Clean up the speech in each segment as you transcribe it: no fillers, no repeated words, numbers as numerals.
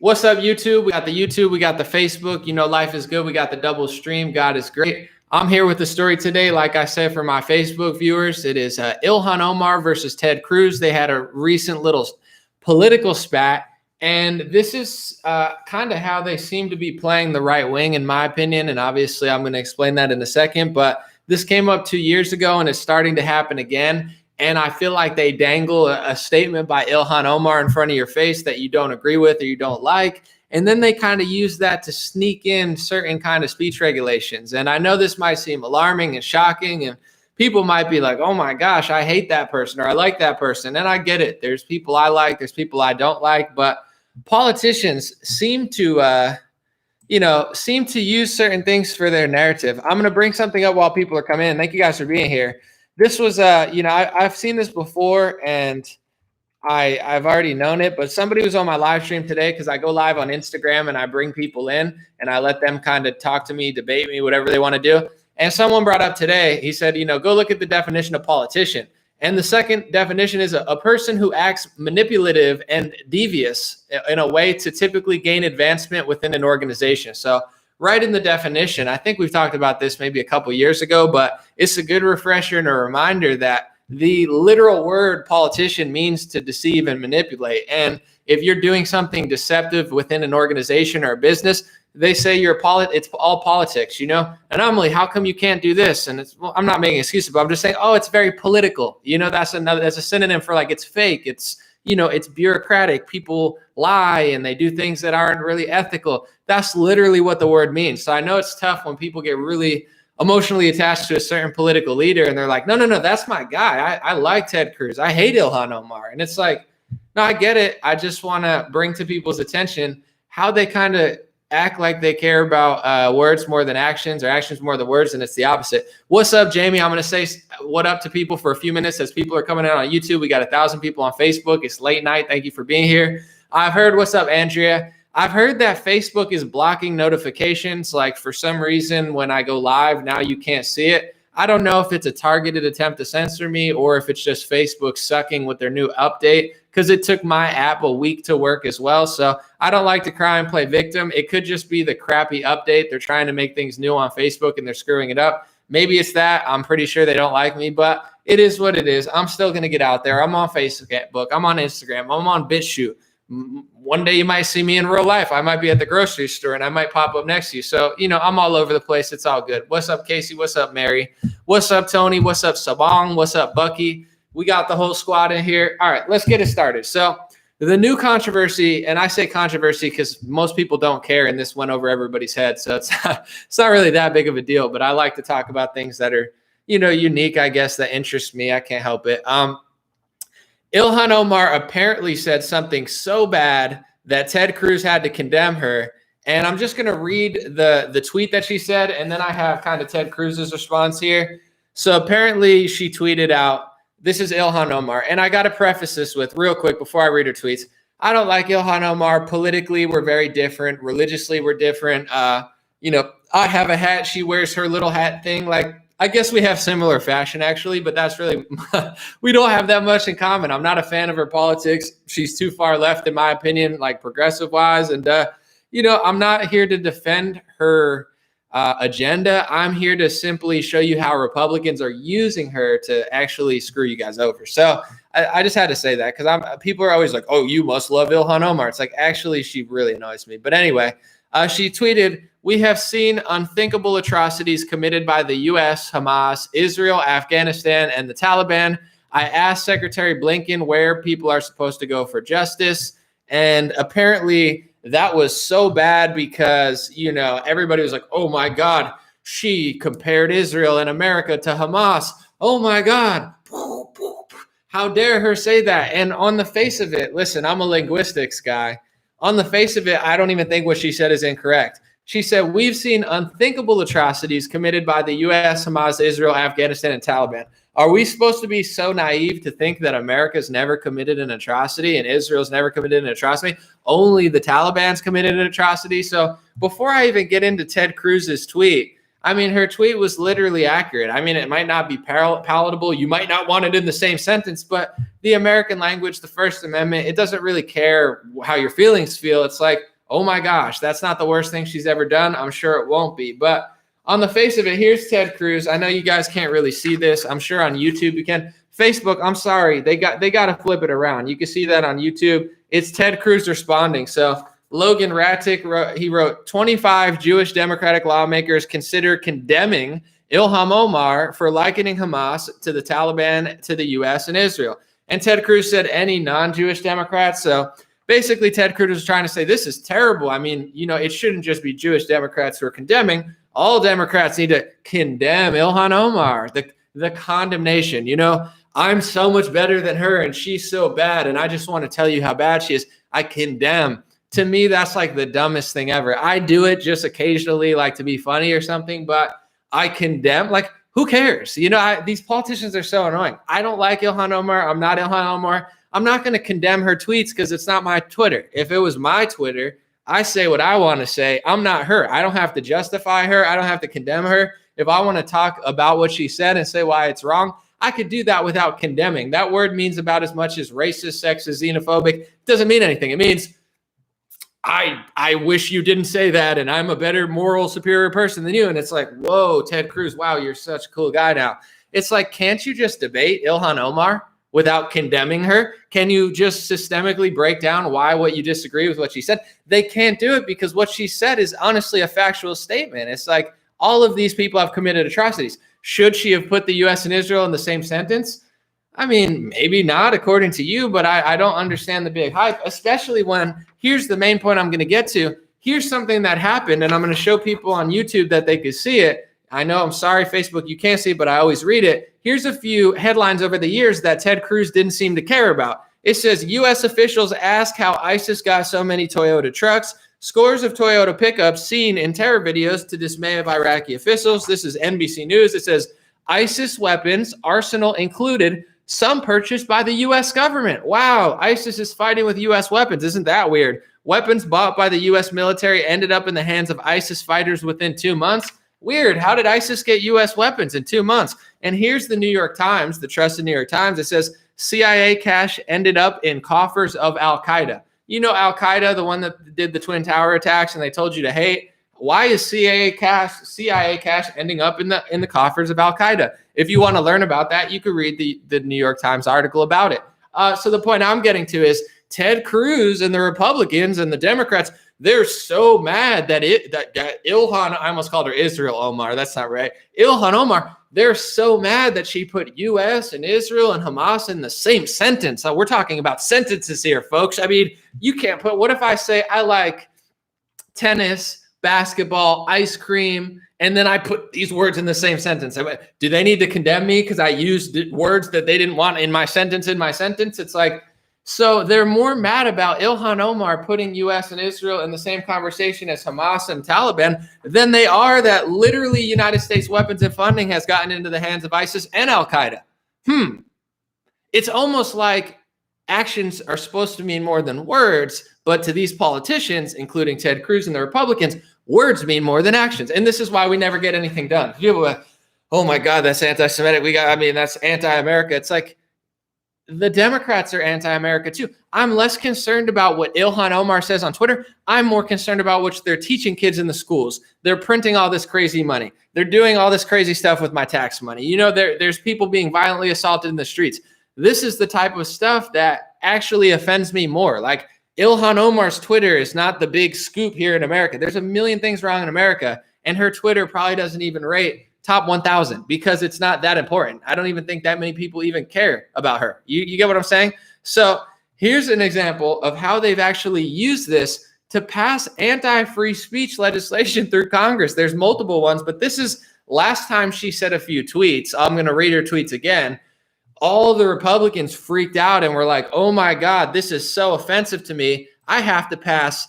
What's up, YouTube? We got the YouTube, we got the Facebook. You know, life is good. We got the double stream. God is great. I'm here with the story today. Like I said, for my Facebook viewers, it is Ilhan Omar versus Ted Cruz. They had a recent little political spat. And this is kind of how they seem to be playing the right wing, in my opinion. And obviously, I'm going to explain that in a second. But this came up 2 years ago, and it's starting to happen again. And I feel like they dangle a statement by Ilhan Omar in front of your face that you don't agree with or you don't like. And then they kind of use that to sneak in certain kind of speech regulations. And I know this might seem alarming and shocking, and people might be like, oh my gosh, I hate that person or I like that person. And I get it. There's people I like, there's people I don't like. But politicians seem to use certain things for their narrative. I'm going to bring something up while people are coming in. Thank you guys for being here. This was, I've seen this before, and I've already known it, but somebody was on my live stream today because I go live on Instagram and I bring people in and I let them kind of talk to me, debate me, whatever they want to do. And someone brought up today, he said, go look at the definition of politician. And the second definition is a person who acts manipulative and devious in a way to typically gain advancement within an organization. So right in the definition, I think we've talked about this maybe a couple years ago, but it's a good refresher and a reminder that the literal word politician means to deceive and manipulate. And if you're doing something deceptive within an organization or a business, they say it's all politics, And I'm like, how come you can't do this? And I'm not making excuses, but I'm just saying, it's very political. That's a synonym for like, it's fake. It's bureaucratic. People lie and they do things that aren't really ethical. That's literally what the word means. So I know it's tough when people get really emotionally attached to a certain political leader and they're like, no, that's my guy. I like Ted Cruz. I hate Ilhan Omar. And it's like, no, I get it. I just want to bring to people's attention how they kind of act like they care about words more than actions or actions more than words, and it's the opposite. What's up, Jamie? I'm going to say what up to people for a few minutes as people are coming out on YouTube. We got 1,000 people on Facebook. It's late night. Thank you for being here. I've heard, what's up, Andrea? I've heard that Facebook is blocking notifications. Like for some reason, when I go live, now you can't see it. I don't know if it's a targeted attempt to censor me or if it's just Facebook sucking with their new update, because it took my app a week to work as well. So I don't like to cry and play victim. It could just be the crappy update. They're trying to make things new on Facebook and they're screwing it up. Maybe it's that. I'm pretty sure they don't like me, but it is what it is. I'm still going to get out there. I'm on Facebook. I'm on Instagram. I'm on BitChute. One day you might see me in real life. I might be at the grocery store and I might pop up next to you. So, I'm all over the place. It's all good. What's up, Casey? What's up, Mary? What's up, Tony? What's up, Sabong? What's up, Bucky? We got the whole squad in here. All right, let's get it started. So the new controversy, and I say controversy because most people don't care, and this went over everybody's head. So it's not really that big of a deal, but I like to talk about things that are, unique, I guess, that interest me. I can't help it. Ilhan Omar apparently said something so bad that Ted Cruz had to condemn her. And I'm just going to read the tweet that she said, and then I have kind of Ted Cruz's response here. So apparently she tweeted out, this is Ilhan Omar. And I got to preface this with real quick before I read her tweets. I don't like Ilhan Omar. Politically, we're very different. Religiously, we're different. I have a hat. She wears her little hat thing. Like, I guess we have similar fashion, actually, but that's really, we don't have that much in common. I'm not a fan of her politics. She's too far left, in my opinion, like progressive-wise. And, I'm not here to defend her agenda. I'm here to simply show you how Republicans are using her to actually screw you guys over. So I just had to say that because people are always like, oh, you must love Ilhan Omar. It's like, actually, she really annoys me. But anyway, she tweeted, we have seen unthinkable atrocities committed by the U.S., Hamas, Israel, Afghanistan, and the Taliban. I asked Secretary Blinken where people are supposed to go for justice. And apparently that was so bad because, everybody was like, oh, my God, she compared Israel and America to Hamas. Oh, my God. How dare her say that? And on the face of it, listen, I'm a linguistics guy. On the face of it, I don't even think what she said is incorrect. She said, we've seen unthinkable atrocities committed by the U.S., Hamas, Israel, Afghanistan, and Taliban. Are we supposed to be so naive to think that America's never committed an atrocity and Israel's never committed an atrocity? Only the Taliban's committed an atrocity. So before I even get into Ted Cruz's tweet, I mean, her tweet was literally accurate. I mean, it might not be palatable. You might not want it in the same sentence, but the American language, the First Amendment, it doesn't really care how your feelings feel. It's like, oh my gosh, that's not the worst thing she's ever done. I'm sure it won't be. But on the face of it, here's Ted Cruz. I know you guys can't really see this. I'm sure on YouTube you can. Facebook, I'm sorry, they got to flip it around. You can see that on YouTube. It's Ted Cruz responding. So Logan Ratic wrote 25 Jewish Democratic lawmakers consider condemning Ilhan Omar for likening Hamas to the Taliban, to the U.S. and Israel. And Ted Cruz said any non-Jewish Democrats. So basically, Ted Cruz was trying to say this is terrible. I mean, it shouldn't just be Jewish Democrats who are condemning. All Democrats need to condemn Ilhan Omar, the condemnation. I'm so much better than her and she's so bad. And I just want to tell you how bad she is. I condemn. To me, that's like the dumbest thing ever. I do it just occasionally, like to be funny or something, but I condemn. Like, who cares? These politicians are so annoying. I don't like Ilhan Omar. I'm not Ilhan Omar. I'm not going to condemn her tweets because it's not my Twitter. If it was my Twitter, I say what I want to say. I'm not her. I don't have to justify her. I don't have to condemn her. If I want to talk about what she said and say why it's wrong, I could do that without condemning. That word means about as much as racist, sexist, xenophobic. It doesn't mean anything. It means I wish you didn't say that, and I'm a better moral superior person than you. And it's like, whoa, Ted Cruz, wow, you're such a cool guy now. It's like, can't you just debate Ilhan Omar without condemning her? Can you just systemically break down why what you disagree with what she said? They can't do it because what she said is honestly a factual statement. It's like, all of these people have committed atrocities. Should she have put the U.S. and Israel in the same sentence? I mean, maybe not according to you, but I don't understand the big hype, especially when, here's the main point I'm going to get to. Here's something that happened, and I'm going to show people on YouTube that they could see it. I know, I'm sorry, Facebook, you can't see it, but I always read it. Here's a few headlines over the years that Ted Cruz didn't seem to care about. It says, U.S. officials ask how ISIS got so many Toyota trucks. Scores of Toyota pickups seen in terror videos to dismay of Iraqi officials. This is NBC News. It says, ISIS weapons, arsenal included, some purchased by the U.S. government. Wow, ISIS is fighting with U.S. weapons. Isn't that weird? Weapons bought by the U.S. military ended up in the hands of ISIS fighters within 2 months. Weird. How did ISIS get U.S. weapons in 2 months? And here's the New York Times, the trusted New York Times. It says, CIA cash ended up in coffers of Al-Qaeda. You know Al-Qaeda, the one that did the Twin Tower attacks and they told you to hate? Why is CIA cash ending up in the coffers of Al-Qaeda? If you want to learn about that, you could read the New York Times article about it. So the point I'm getting to is Ted Cruz and the Republicans and the Democrats, they're so mad that Ilhan, I almost called her Israel Omar. That's not right. Ilhan Omar, they're so mad that she put U.S. and Israel and Hamas in the same sentence. So we're talking about sentences here, folks. I mean, you can't put, what if I say I like tennis, basketball, ice cream, and then I put these words in the same sentence? Do they need to condemn me because I used words that they didn't want in my sentence? It's like, so they're more mad about Ilhan Omar putting U.S. and Israel in the same conversation as Hamas and Taliban than they are that literally United States weapons and funding has gotten into the hands of ISIS and Al-Qaeda. It's almost like actions are supposed to mean more than words, but to these politicians, including Ted Cruz and the Republicans, words mean more than actions. And this is why we never get anything done. Oh my God, that's anti-Semitic. That's anti-America. It's like, the Democrats are anti-America too. I'm less concerned about what Ilhan Omar says on Twitter. I'm more concerned about what they're teaching kids in the schools. They're printing all this crazy money. They're doing all this crazy stuff with my tax money. There's people being violently assaulted in the streets. This is the type of stuff that actually offends me more. Like, Ilhan Omar's Twitter is not the big scoop here in America. There's a million things wrong in America, and her Twitter probably doesn't even rate top 1,000 because it's not that important. I don't even think that many people even care about her. You get what I'm saying? So here's an example of how they've actually used this to pass anti-free speech legislation through Congress. There's multiple ones, but this is last time she said a few tweets. I'm going to read her tweets again. All the Republicans freaked out and were like, oh my God, this is so offensive to me. I have to pass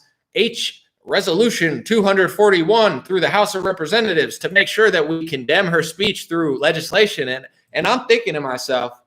Resolution 241 through the House of Representatives to make sure that we condemn her speech through legislation. And I'm thinking to myself,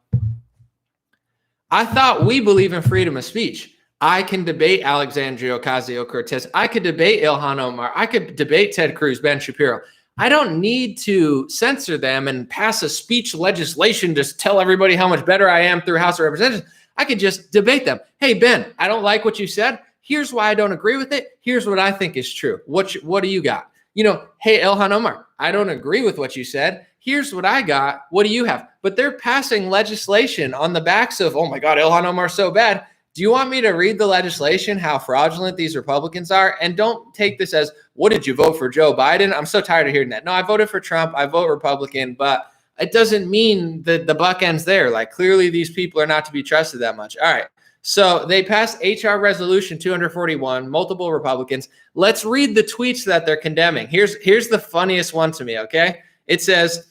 I thought we believe in freedom of speech. I can debate Alexandria Ocasio-Cortez. I could debate Ilhan Omar. I could debate Ted Cruz, Ben Shapiro. I don't need to censor them and pass a speech legislation to tell everybody how much better I am through House of Representatives. I could just debate them. Hey, Ben, I don't like what you said. Here's why I don't agree with it. Here's what I think is true. What do you got? Hey, Ilhan Omar, I don't agree with what you said. Here's what I got. What do you have? But they're passing legislation on the backs of, oh my God, Ilhan Omar so bad. Do you want me to read the legislation, how fraudulent these Republicans are? And don't take this as, what did you vote for Joe Biden? I'm so tired of hearing that. No, I voted for Trump. I vote Republican, but it doesn't mean that the buck ends there. Like, clearly these people are not to be trusted that much. All right. So they passed HR Resolution 241, multiple Republicans. Let's read the tweets that they're condemning. Here's the funniest one to me, okay? It says,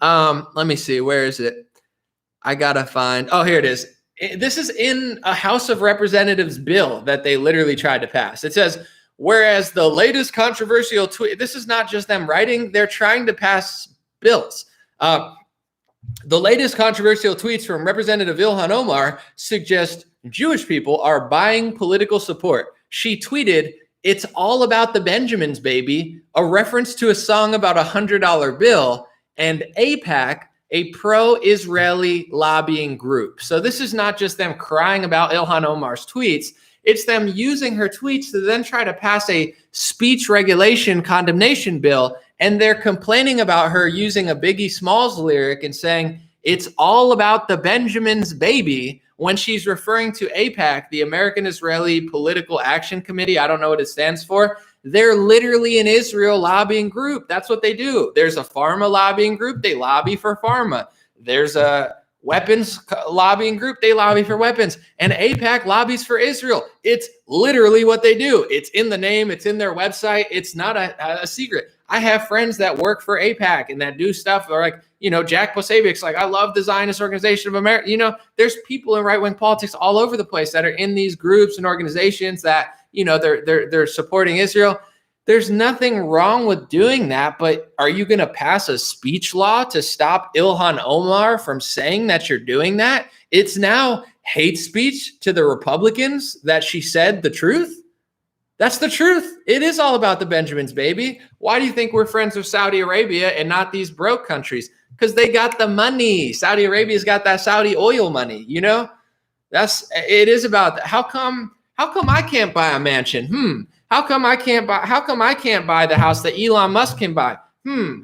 let me see, where is it? I gotta find, oh, here it is. This is in a House of Representatives bill that they literally tried to pass. It says, whereas the latest controversial tweet, this is not just them writing, they're trying to pass bills. The latest controversial tweets from Representative Ilhan Omar suggest Jewish people are buying political support. She tweeted, "It's all about the Benjamins, baby," a reference to a song about $100 bill, and AIPAC, a pro-Israeli lobbying group. So this is not just them crying about Ilhan Omar's tweets. It's them using her tweets to then try to pass a speech regulation condemnation bill. And they're complaining about her using a Biggie Smalls lyric and saying, it's all about the Benjamins, baby, when she's referring to AIPAC, the American Israeli Political Action Committee. I don't know what it stands for. They're literally an Israel lobbying group. That's what they do. There's a pharma lobbying group. They lobby for pharma. There's a weapons lobbying group. They lobby for weapons. And AIPAC lobbies for Israel. It's literally what they do. It's in the name. It's in their website. It's not a secret. I have friends that work for AIPAC and that do stuff. Or like, Jack Posobiec's like, I love the Zionist Organization of America. There's people in right-wing politics all over the place that are in these groups and organizations that, they're supporting Israel. There's nothing wrong with doing that, but are you going to pass a speech law to stop Ilhan Omar from saying that you're doing that? It's now hate speech to the Republicans that she said the truth. That's the truth. It is all about the Benjamins, baby. Why do you think we're friends with Saudi Arabia and not these broke countries? Because they got the money. Saudi Arabia's got that Saudi oil money. It is about how come I can't buy a mansion? How come I can't buy the house that Elon Musk can buy?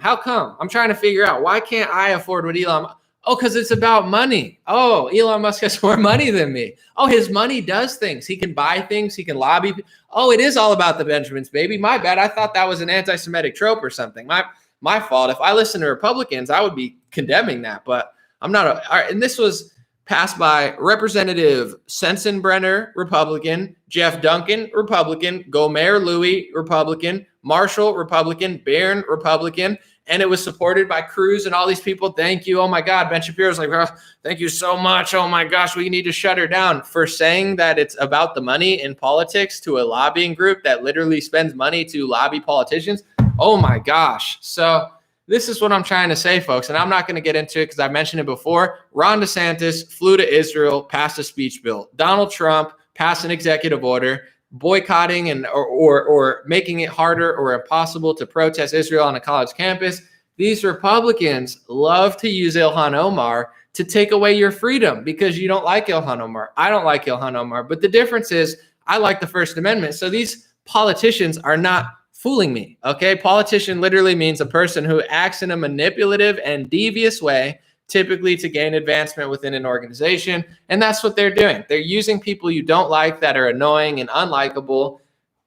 How come? I'm trying to figure out, why can't I afford what Elon? Oh, because it's about money. Oh, Elon Musk has more money than me. Oh, his money does things. He can buy things. He can lobby. Oh, it is all about the Benjamins, baby. My bad. I thought that was an anti-Semitic trope or something. My fault. If I listen to Republicans, I would be condemning that, but I'm not. All right, and this was passed by Representative Sensenbrenner, Republican, Jeff Duncan, Republican, Gomer Louie, Republican, Marshall, Republican, Barron, Republican, and it was supported by Cruz and all these people. Thank you. Oh my God. Ben Shapiro's like, oh, thank you so much. Oh my gosh, we need to shut her down for saying that it's about the money in politics to a lobbying group that literally spends money to lobby politicians. Oh my gosh. So this is what I'm trying to say, folks, and I'm not going to get into it because I mentioned it before. Ron DeSantis flew to Israel, passed a speech bill. Donald Trump passed an executive order boycotting and or making it harder or impossible to protest Israel on a college campus. These Republicans love to use Ilhan Omar to take away your freedom because you don't like Ilhan Omar. I don't like Ilhan Omar, but the difference is I like the First Amendment. So these politicians are not fooling me, okay? Politician literally means a person who acts in a manipulative and devious way, typically to gain advancement within an organization, and that's what they're doing. They're using people you don't like that are annoying and unlikable,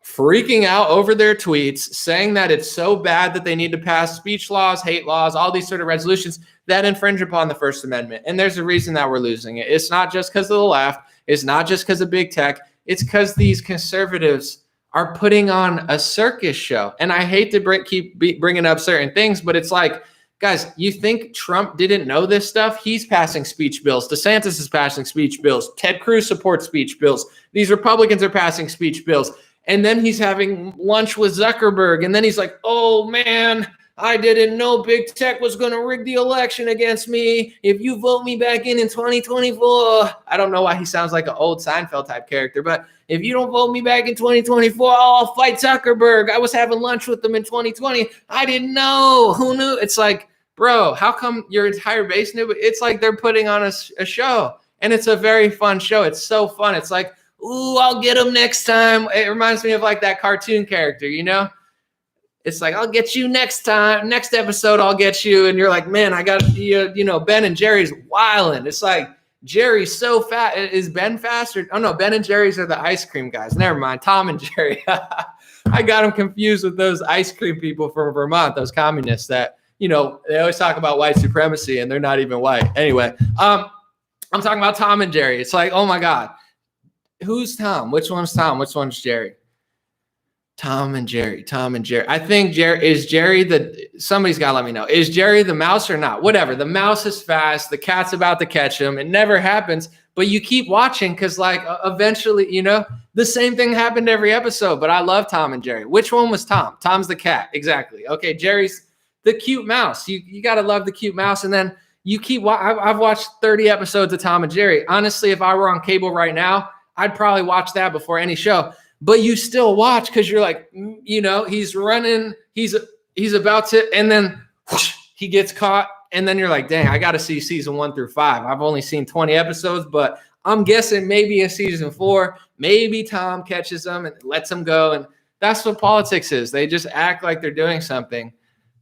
freaking out over their tweets, saying that it's so bad that they need to pass speech laws, hate laws, all these sort of resolutions that infringe upon the First Amendment. And there's a reason that we're losing it. It's not just because of the left. It's not just because of big tech. It's because these conservatives are putting on a circus show. And I hate to keep bringing up certain things, but it's like, guys, you think Trump didn't know this stuff? He's passing speech bills. DeSantis is passing speech bills. Ted Cruz supports speech bills. These Republicans are passing speech bills. And then he's having lunch with Zuckerberg. And then he's like, oh, man, I didn't know big tech was going to rig the election against me. If you vote me back in 2024, I don't know why he sounds like an old Seinfeld type character, but if you don't vote me back in 2024, I'll fight Zuckerberg. I was having lunch with them in 2020. I didn't know. Who knew? It's like, bro, how come your entire base knew? It's like they're putting on a show, and it's a very fun show. It's so fun. It's like, ooh, I'll get him next time. It reminds me of like that cartoon character, you know? It's like, I'll get you next time. Next episode, I'll get you. And you're like, man, I got you know, Ben and Jerry's wilding. It's like, Jerry's so fat. Is Ben faster? Oh, no, Ben and Jerry's are the ice cream guys. Never mind. Tom and Jerry. I got them confused with those ice cream people from Vermont, those communists that, you know, they always talk about white supremacy and they're not even white. Anyway, I'm talking about Tom and Jerry. It's like, oh, my God. Who's Tom? Which one's Tom? Which one's Jerry? Tom and Jerry. I think somebody's got to let me know. Is Jerry the mouse or not? Whatever. The mouse is fast. The cat's about to catch him. It never happens, but you keep watching because like eventually, you know, the same thing happened every episode, but I love Tom and Jerry. Which one was Tom? Tom's the cat. Exactly. Okay. Jerry's the cute mouse. You got to love the cute mouse. And then you keep, I've watched 30 episodes of Tom and Jerry. Honestly, if I were on cable right now, I'd probably watch that before any show. But you still watch because you're like, you know, he's running, he's about to, and then whoosh, he gets caught. And then you're like, dang, I got to see season 1 through 5. I've only seen 20 episodes, but I'm guessing maybe in season 4, maybe Tom catches them and lets them go. And that's what politics is. They just act like they're doing something.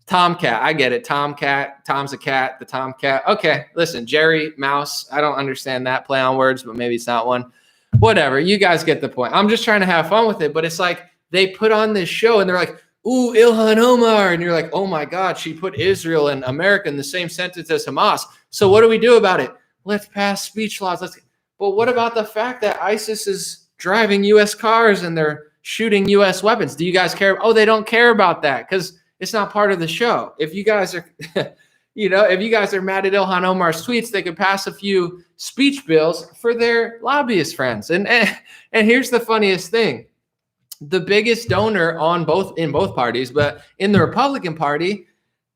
Tomcat, I get it. Tomcat, Tom's a cat, the Tomcat. Okay, listen, Jerry, mouse. I don't understand that play on words, but maybe it's not one. Whatever, you guys get the point. I'm just trying to have fun with it, but it's like they put on this show and they're like, ooh, Ilhan Omar. And you're like, oh my God, she put Israel and America in the same sentence as Hamas. So what do we do about it? Let's pass speech laws. But what about the fact that ISIS is driving U.S. cars and they're shooting U.S. weapons? Do you guys care? Oh, they don't care about that because it's not part of the show. If you guys are... You know, if you guys are mad at Ilhan Omar's tweets, they could pass a few speech bills for their lobbyist friends. And here's the funniest thing. The biggest donor in both parties, but in the Republican Party,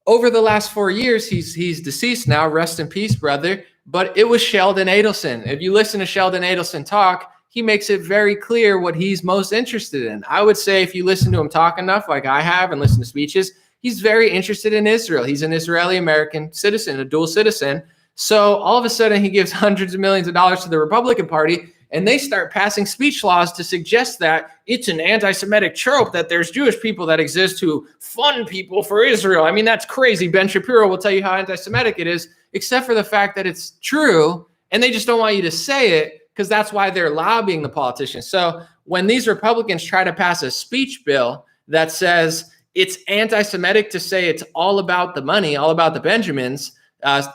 over the last 4 years, he's deceased now. Rest in peace, brother. But it was Sheldon Adelson. If you listen to Sheldon Adelson talk, he makes it very clear what he's most interested in. I would say if you listen to him talk enough, like I have, and listen to speeches, he's very interested in Israel. He's an Israeli-American citizen, a dual citizen. So all of a sudden he gives hundreds of millions of dollars to the Republican Party and they start passing speech laws to suggest that it's an anti-Semitic trope that there's Jewish people that exist who fund people for Israel. I mean, that's crazy. Ben Shapiro will tell you how anti-Semitic it is, except for the fact that it's true. And they just don't want you to say it because that's why they're lobbying the politicians. So when these Republicans try to pass a speech bill that says, it's anti-Semitic to say it's all about the money, all about the Benjamins,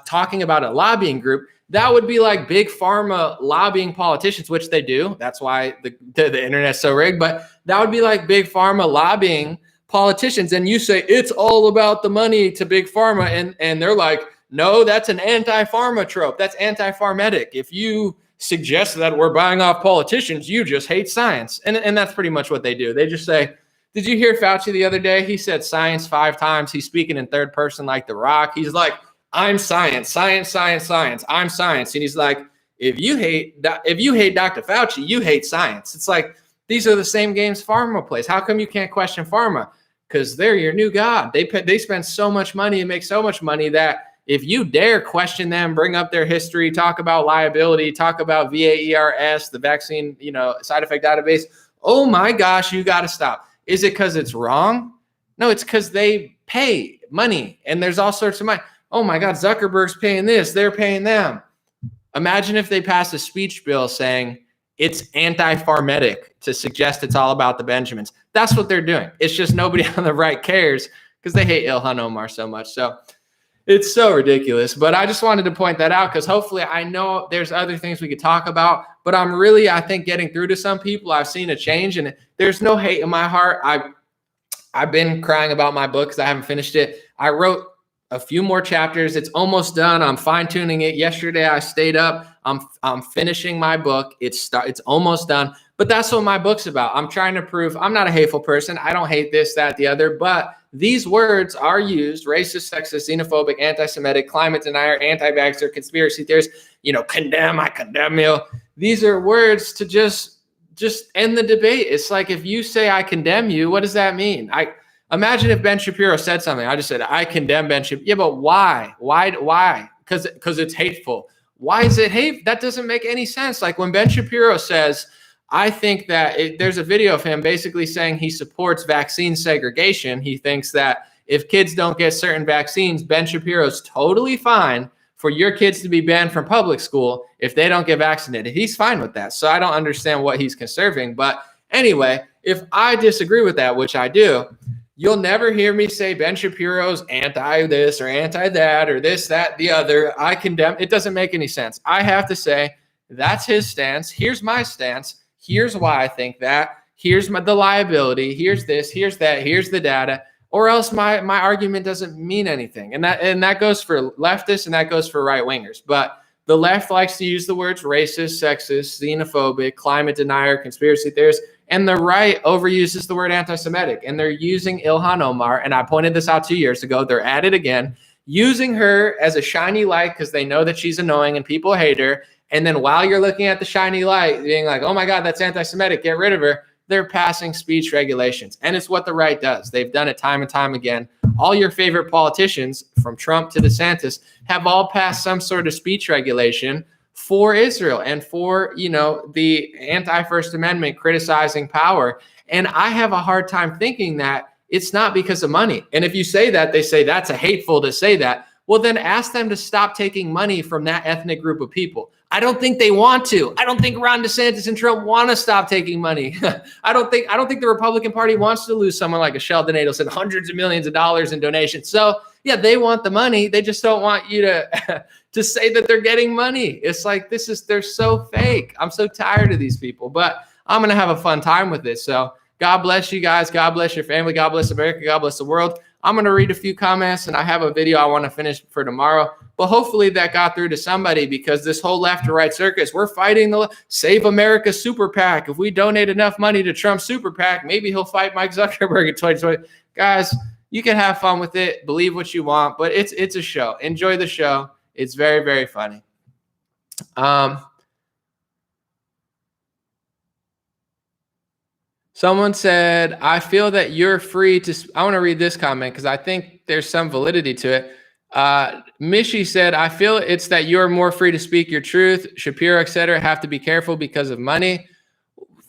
talking about a lobbying group. That would be like big pharma lobbying politicians, which they do. That's why the internet's so rigged. But that would be like big pharma lobbying politicians. And you say it's all about the money to big pharma. And they're like, no, that's an anti-pharma trope. That's anti-pharmetic. If you suggest that we're buying off politicians, you just hate science. And that's pretty much what they do. They just say, did you hear Fauci the other day? He said science 5 times. He's speaking in third person like The Rock. He's like, I'm science, science, science, science. I'm science. And he's like, if you hate Dr. Fauci, you hate science. It's like, these are the same games pharma plays. How come you can't question pharma? Because they're your new god. They spend so much money and make so much money that if you dare question them, bring up their history, talk about liability, talk about VAERS, the vaccine, side effect database, oh my gosh, you got to stop. Is it because it's wrong? No, it's because they pay money and there's all sorts of money. Oh my God, Zuckerberg's paying this, they're paying them. Imagine if they passed a speech bill saying it's anti-pharmetic to suggest it's all about the Benjamins. That's what they're doing. It's just nobody on the right cares because they hate Ilhan Omar so much. So it's so ridiculous. But I just wanted to point that out because hopefully I know there's other things we could talk about, but I'm really, I think, getting through to some people. I've seen a change and there's no hate in my heart. I've been crying about my book because I haven't finished it. I wrote a few more chapters. It's almost done. I'm fine-tuning it. Yesterday I stayed up. I'm finishing my book. It's almost done. But that's what my book's about. I'm trying to prove I'm not a hateful person. I don't hate this, that, the other. But these words are used: racist, sexist, xenophobic, anti-Semitic, climate denier, anti-vaxxer, conspiracy theorist, condemn, I condemn you. These are words to just end the debate. It's like, if you say I condemn you, what does that mean? I imagine if Ben Shapiro said something. I just said, I condemn Ben Shapiro. Yeah, but why? Why? Because it's hateful. Why is it hate? That doesn't make any sense. Like when Ben Shapiro says, I think that there's a video of him basically saying he supports vaccine segregation. He thinks that if kids don't get certain vaccines, Ben Shapiro's totally fine for your kids to be banned from public school if they don't get vaccinated. He's fine with that. So I don't understand what he's conserving. But anyway, if I disagree with that, which I do, you'll never hear me say Ben Shapiro's anti this or anti that or this, that, the other. I condemn. It doesn't make any sense. I have to say that's his stance. Here's my stance. Here's why I think that. Here's the liability. Here's this. Here's that. Here's the data. Or else my argument doesn't mean anything. And that goes for leftists and that goes for right wingers. But the left likes to use the words racist, sexist, xenophobic, climate denier, conspiracy theorist. And the right overuses the word anti-Semitic. And they're using Ilhan Omar. And I pointed this out 2 years ago. They're at it again, using her as a shiny light because they know that she's annoying and people hate her. And then while you're looking at the shiny light, being like, oh my God, that's anti-Semitic, get rid of her, they're passing speech regulations. And it's what the right does. They've done it time and time again. All your favorite politicians, from Trump to DeSantis, have all passed some sort of speech regulation for Israel and for, the anti-First Amendment criticizing power. And I have a hard time thinking that it's not because of money. And if you say that, they say that's a hateful to say that. Well, then ask them to stop taking money from that ethnic group of people. I don't think they want to. I don't think Ron DeSantis and Trump want to stop taking money. I don't think the Republican Party wants to lose someone like a Sheldon Adelson, hundreds of millions of dollars in donations. So yeah, they want the money. They just don't want you to to say that they're getting money. It's like, they're so fake. I'm so tired of these people, but I'm going to have a fun time with this. So God bless you guys. God bless your family. God bless America. God bless the world. I'm going to read a few comments and I have a video I want to finish for tomorrow, but hopefully that got through to somebody, because this whole left to right circus, we're fighting the Save America Super PAC. If we donate enough money to Trump's Super PAC, maybe he'll fight Mike Zuckerberg in 2020. Guys, you can have fun with it. Believe what you want, but it's a show. Enjoy the show. It's very, very funny. Someone said, I feel that you're free to, I want to read this comment because I think there's some validity to it. Mishi said, I feel it's that you're more free to speak your truth. Shapiro, etc., have to be careful because of money.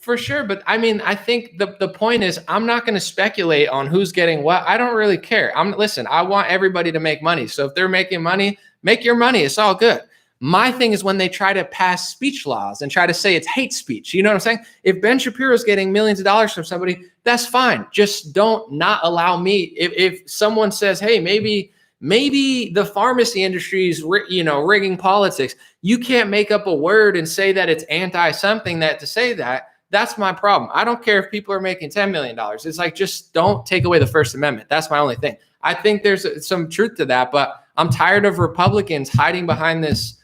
For sure. But I mean, I think the point is, I'm not going to speculate on who's getting what. I don't really care. Listen, I want everybody to make money. So if they're making money, make your money. It's all good. My thing is when they try to pass speech laws and try to say it's hate speech. You know what I'm saying? If Ben Shapiro is getting millions of dollars from somebody, that's fine. Just don't not allow me. If someone says, hey, maybe the pharmacy industry is, rigging politics, you can't make up a word and say that it's anti something that to say that. That's my problem. I don't care if people are making $10 million. It's like, just don't take away the First Amendment. That's my only thing. I think there's some truth to that, but I'm tired of Republicans hiding behind this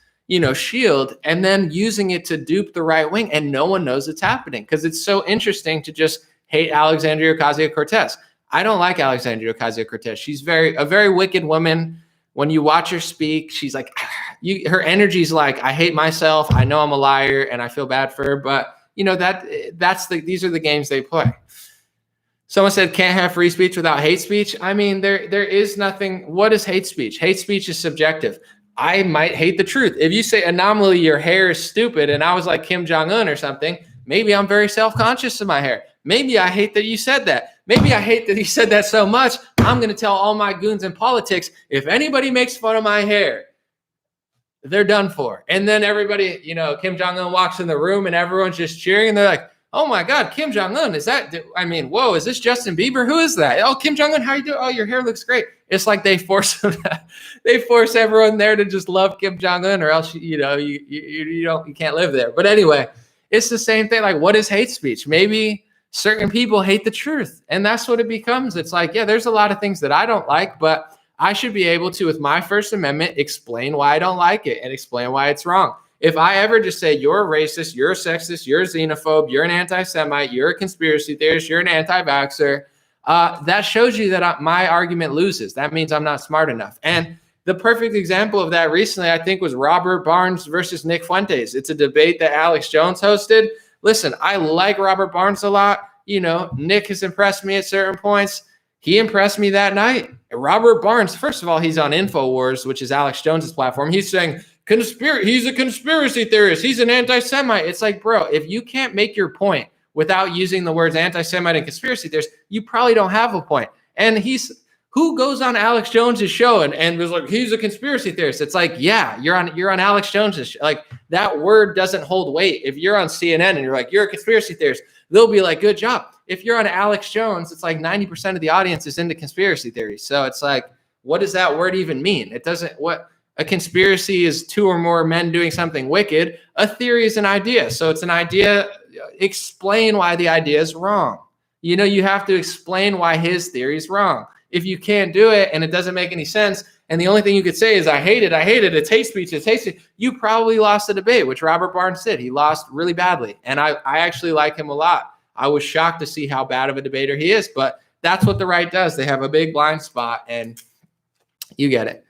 shield and then using it to dupe the right wing, and no one knows it's happening because it's so interesting to just hate Alexandria Ocasio-Cortez. I don't like Alexandria Ocasio-Cortez. She's a very wicked woman. When you watch her speak, she's like, her energy's like, I hate myself. I know I'm a liar and I feel bad for her, but these are the games they play. Someone said, can't have free speech without hate speech. I mean, there is nothing. What is hate speech? Hate speech is subjective. I might hate the truth. If you say anomaly, your hair is stupid, and I was like Kim Jong-un or something, maybe I'm very self-conscious of my hair. Maybe I hate that you said that. Maybe I hate that you said that so much, I'm going to tell all my goons in politics, if anybody makes fun of my hair, they're done for. And then everybody, Kim Jong-un walks in the room and everyone's just cheering. And they're like, oh my God, Kim Jong-un, is this Justin Bieber? Who is that? Oh, Kim Jong-un, how you doing? Oh, your hair looks great. It's like they force everyone there to just love Kim Jong-un, or else you can't live there. But anyway, it's the same thing. Like, what is hate speech? Maybe certain people hate the truth, and that's what it becomes. It's like, yeah, there's a lot of things that I don't like, but I should be able to, with my First Amendment, explain why I don't like it and explain why it's wrong. If I ever just say you're a racist, you're a sexist, you're a xenophobe, you're an anti-Semite, you're a conspiracy theorist, you're an anti-vaxxer, that shows you that my argument loses. That means I'm not smart enough. And the perfect example of that recently, I think, was Robert Barnes versus Nick Fuentes. It's a debate that Alex Jones hosted. Listen, I like Robert Barnes a lot. You know, Nick has impressed me at certain points. He impressed me that night. Robert Barnes, first of all, he's on InfoWars, which is Alex Jones's platform. He's saying he's a conspiracy theorist. He's an anti-Semite. It's like, bro, if you can't make your point without using the words anti-Semite and conspiracy theorist, you probably don't have a point. And who goes on Alex Jones's show and was like, he's a conspiracy theorist? It's like, yeah, you're on Alex Jones's show. Like, that word doesn't hold weight. If you're on CNN and you're like, you're a conspiracy theorist, they'll be like, good job. If you're on Alex Jones, it's like 90% of the audience is into conspiracy theories. So it's like, what does that word even mean? It doesn't. What a conspiracy is, two or more men doing something wicked. A theory is an idea. So it's an idea. Explain why the idea is wrong. You know, you have to explain why his theory is wrong. If you can't do it and it doesn't make any sense, and the only thing you could say is, I hate it, it's hate speech, you probably lost the debate, which Robert Barnes did. He lost really badly. And I actually like him a lot. I was shocked to see how bad of a debater he is, but that's what the right does. They have a big blind spot, and you get it.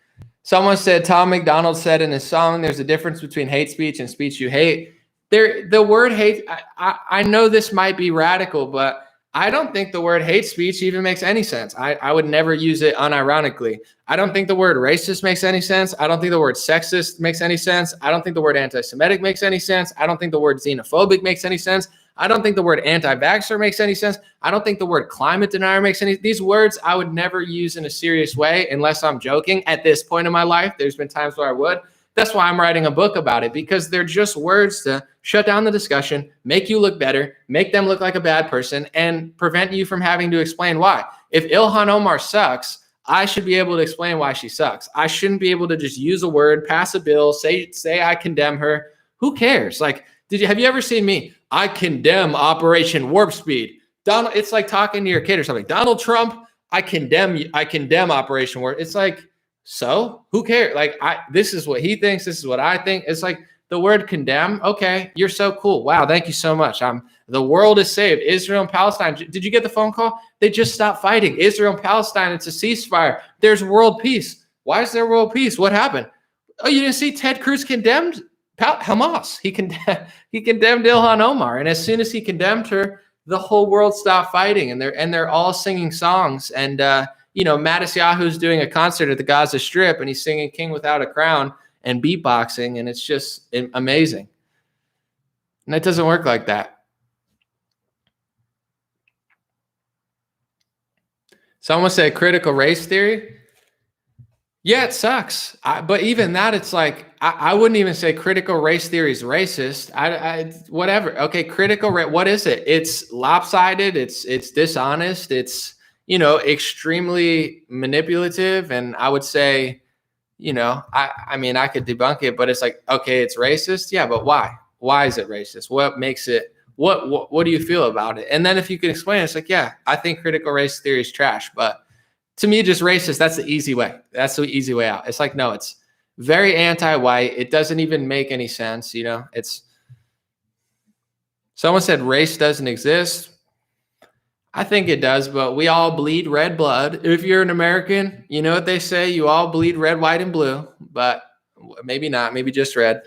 Someone said, Tom McDonald said in his song, there's a difference between hate speech and speech you hate. The word hate, I know this might be radical, but I don't think the word hate speech even makes any sense. I would never use it unironically. I don't think the word racist makes any sense. I don't think the word sexist makes any sense. I don't think the word anti-Semitic makes any sense. I don't think the word xenophobic makes any sense. I don't think the word anti-vaxxer makes any sense. I don't think the word climate denier makes any. These words I would never use in a serious way unless I'm joking. At this point in my life, there's been times where I would. That's why I'm writing a book about it, because they're just words to shut down the discussion, make you look better, make them look like a bad person, and prevent you from having to explain why. If Ilhan Omar sucks, I should be able to explain why she sucks. I shouldn't be able to just use a word, pass a bill, say I condemn her. Who cares? Like, have you ever seen me? I condemn Operation Warp Speed. Donald, it's like talking to your kid or something. Donald Trump, I condemn Operation Warp. It's like, so who cares? Like, this is what he thinks. This is what I think. It's like the word condemn. Okay, you're so cool. Wow, thank you so much. The world is saved. Israel and Palestine. Did you get the phone call? They just stopped fighting. Israel and Palestine. It's a ceasefire. There's world peace. Why is there world peace? What happened? Oh, you didn't see Ted Cruz condemned Hamas. He condemned Ilhan Omar, and as soon as he condemned her, the whole world stopped fighting, and they're all singing songs. And Matisyahu's doing a concert at the Gaza Strip, and he's singing "King Without a Crown" and beatboxing, and it's just amazing. And it doesn't work like that. Someone said critical race theory. Yeah, it sucks. But even that, it's like, I wouldn't even say critical race theory is racist. Whatever. Okay, critical race. What is it? It's lopsided. It's dishonest. It's, extremely manipulative. And I would say, I mean, I could debunk it, but it's like, okay, it's racist. Yeah, but why? Why is it racist? What makes it? What do you feel about it? And then if you can explain it, it's like, yeah, I think critical race theory is trash, but to me, just racist, that's the easy way. That's the easy way out. It's like, no, it's very anti-white. It doesn't even make any sense. Someone said race doesn't exist. I think it does, but we all bleed red blood. If you're an American, you know what they say, you all bleed red, white, and blue, but maybe not, maybe just red.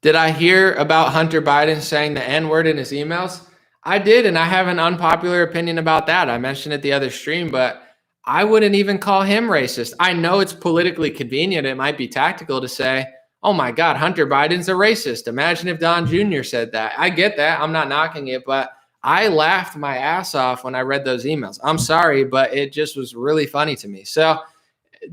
Did I hear about Hunter Biden saying the N-word in his emails? I did, and I have an unpopular opinion about that. I mentioned it the other stream, but I wouldn't even call him racist. I know it's politically convenient. It might be tactical to say, oh my God, Hunter Biden's a racist. Imagine if Don Jr. said that. I get that. I'm not knocking it, but I laughed my ass off when I read those emails. I'm sorry, but it just was really funny to me. So,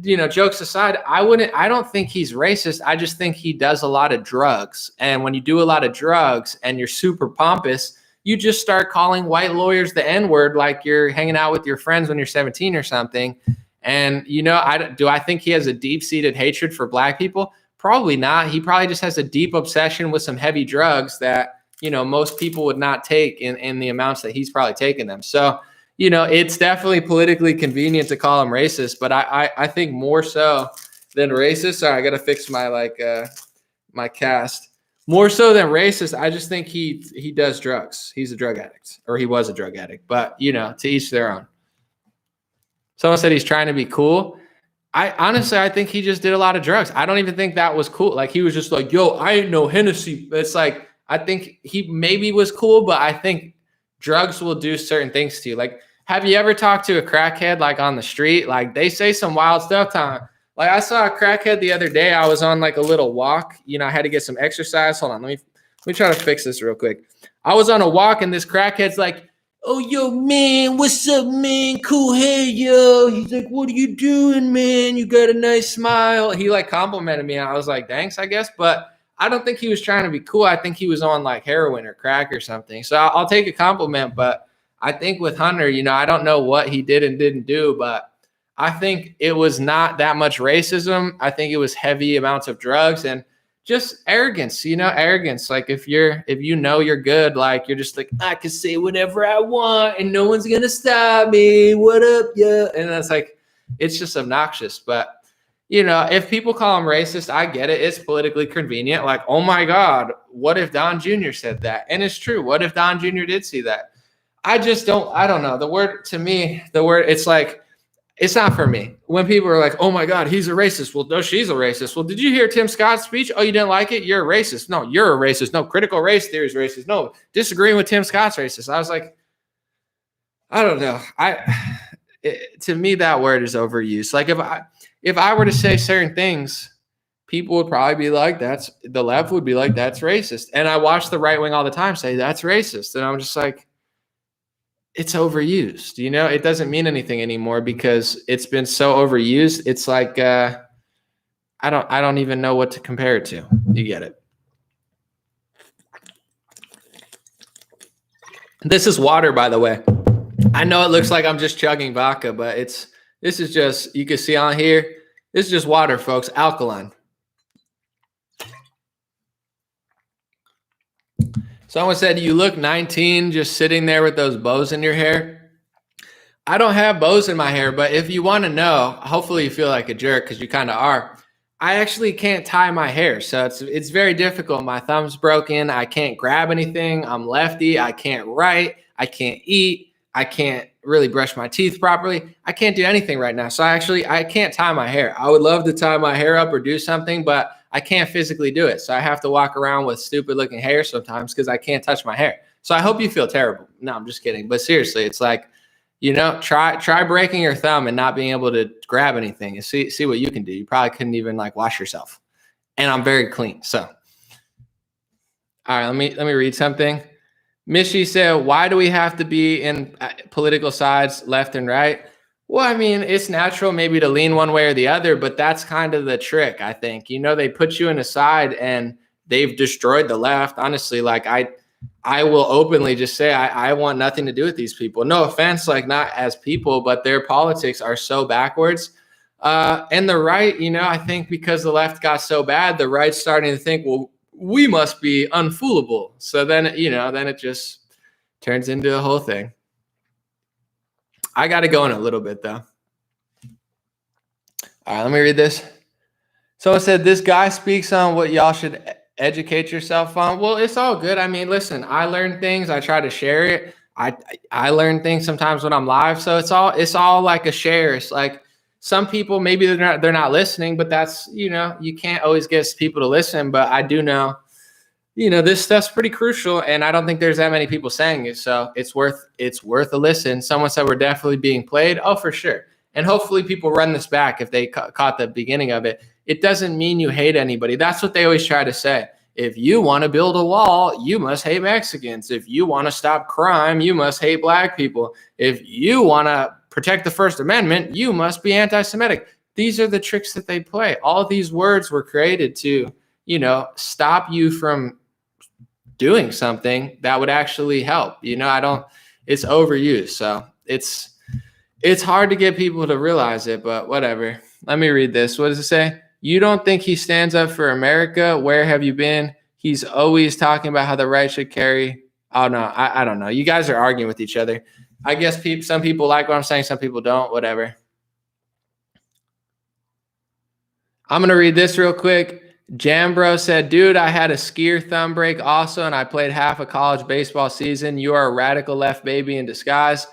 jokes aside, I don't think he's racist. I just think he does a lot of drugs. And when you do a lot of drugs and you're super pompous, you just start calling white lawyers the N-word like you're hanging out with your friends when you're 17 or something. And, do I think he has a deep-seated hatred for black people? Probably not. He probably just has a deep obsession with some heavy drugs that, most people would not take in the amounts that he's probably taken them. So, it's definitely politically convenient to call him racist, but I think more so than racist. Sorry, I gotta fix my my cast. More so than racist, I just think he does drugs. He's a drug addict, or he was a drug addict. But to each their own. Someone said he's trying to be cool. I think he just did a lot of drugs. I don't even think that was cool. Like he was just like, yo, I ain't no Hennessy. It's like I think he maybe was cool, but I think drugs will do certain things to you. Like, have you ever talked to a crackhead like on the street? Like they say some wild stuff, Tom. Like I saw a crackhead the other day. I was on like a little walk. I had to get some exercise. Hold on, let me try to fix this real quick. I was on a walk and this crackhead's like, oh, yo, man, what's up, man? Cool hair, yo. He's like, what are you doing, man? You got a nice smile. He like complimented me. And I was like, thanks, I guess. But I don't think he was trying to be cool. I think he was on like heroin or crack or something. So I'll take a compliment. But I think with Hunter, I don't know what he did and didn't do, but I think it was not that much racism. I think it was heavy amounts of drugs and just arrogance, arrogance. Like if you're good, like you're just like, I can say whatever I want and no one's going to stop me. What up? Yeah. And that's like, it's just obnoxious. But, if people call him racist, I get it. It's politically convenient. Like, oh my God, what if Don Jr. said that? And it's true. What if Don Jr. did see that? I don't know. It's like, it's not for me. When people are like, oh my God, he's a racist. Well, no, she's a racist. Well, did you hear Tim Scott's speech? Oh, you didn't like it? You're a racist. No, you're a racist. No, critical race theory is racist. No, disagreeing with Tim Scott's racist. I was like, I don't know. To me, that word is overused. Like if I were to say certain things, people would probably be like, the left would be like, that's racist. And I watch the right wing all the time say that's racist. And I'm just like, it's overused. It doesn't mean anything anymore because it's been so overused. It's like I don't even know what to compare it to. You get it? This is water, by the way. I know it looks like I'm just chugging vodka, but this is just, you can see on here, this is just water, folks, alkaline. Someone said, you look 19 just sitting there with those bows in your hair. I don't have bows in my hair, but if you want to know, hopefully you feel like a jerk because you kind of are. I actually can't tie my hair. So it's very difficult. My thumb's broken. I can't grab anything. I'm lefty. I can't write. I can't eat. I can't really brush my teeth properly. I can't do anything right now. So I can't tie my hair. I would love to tie my hair up or do something, but I can't physically do it. So I have to walk around with stupid looking hair sometimes because I can't touch my hair. So I hope you feel terrible. No, I'm just kidding. But seriously, it's like, try breaking your thumb and not being able to grab anything and see what you can do. You probably couldn't even like wash yourself. And I'm very clean. So, all right, let me read something. Mishy said, why do we have to be in political sides left and right? Well, I mean, it's natural maybe to lean one way or the other, but that's kind of the trick, I think. They put you in a side and they've destroyed the left. Honestly, like I will openly just say I want nothing to do with these people. No offense, like not as people, but their politics are so backwards. And the right, I think because the left got so bad, the right's starting to think, well, we must be unfoolable. So then, then it just turns into a whole thing. I got to go in a little bit, though. All right, let me read this. Someone said, this guy speaks on what y'all should educate yourself on. Well, it's all good. I mean, listen, I learn things. I try to share it. I learn things sometimes when I'm live. So it's all like a share. It's like some people, maybe they're not listening, but that's, you can't always get people to listen. But I do know, this stuff's pretty crucial, and I don't think there's that many people saying it. So it's worth a listen. Someone said we're definitely being played. Oh, for sure. And hopefully people run this back if they caught the beginning of it. It doesn't mean you hate anybody. That's what they always try to say. If you want to build a wall, you must hate Mexicans. If you want to stop crime, you must hate black people. If you want to protect the First Amendment, you must be anti-Semitic. These are the tricks that they play. All of these words were created to, stop you from doing something that would actually help. It's overused. So it's hard to get people to realize it, but whatever. Let me read this. What does it say? You don't think he stands up for America? Where have you been? He's always talking about how the right should carry. Oh, no, I don't know. You guys are arguing with each other. I guess some people like what I'm saying. Some people don't, whatever. I'm going to read this real quick. Jambro said, dude, I had a skier thumb break also, and I played half a college baseball season. You are a radical left baby in disguise.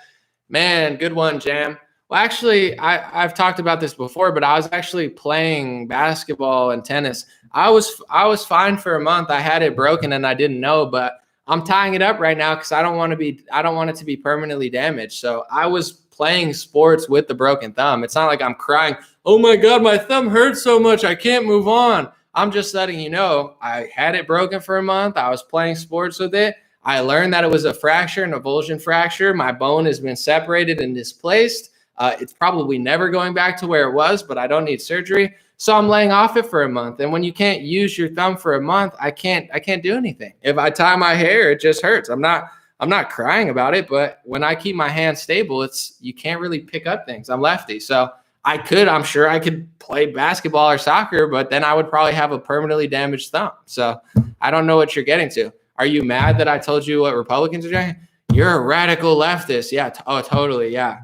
Man, good one, Jam. Well, actually, I've talked about this before, but I was actually playing basketball and tennis. I was fine for a month. I had it broken and I didn't know, but I'm tying it up right now because I don't want it to be permanently damaged. So I was playing sports with the broken thumb. It's not like I'm crying, oh my God, my thumb hurts so much, I can't move on. I'm just letting you know I had it broken for a month. I was playing sports with it. I learned that it was a fracture, an avulsion fracture. My bone has been separated and displaced. It's probably never going back to where it was, but I don't need surgery. So I'm laying off it for a month. And when you can't use your thumb for a month, I can't do anything. If I tie my hair, it just hurts. I'm not crying about it, but when I keep my hand stable, you can't really pick up things. I'm lefty. So I'm sure I could play basketball or soccer, but then I would probably have a permanently damaged thumb. So I don't know what you're getting to. Are you mad that I told you what Republicans are doing? You're a radical leftist. Yeah. Oh, totally. Yeah.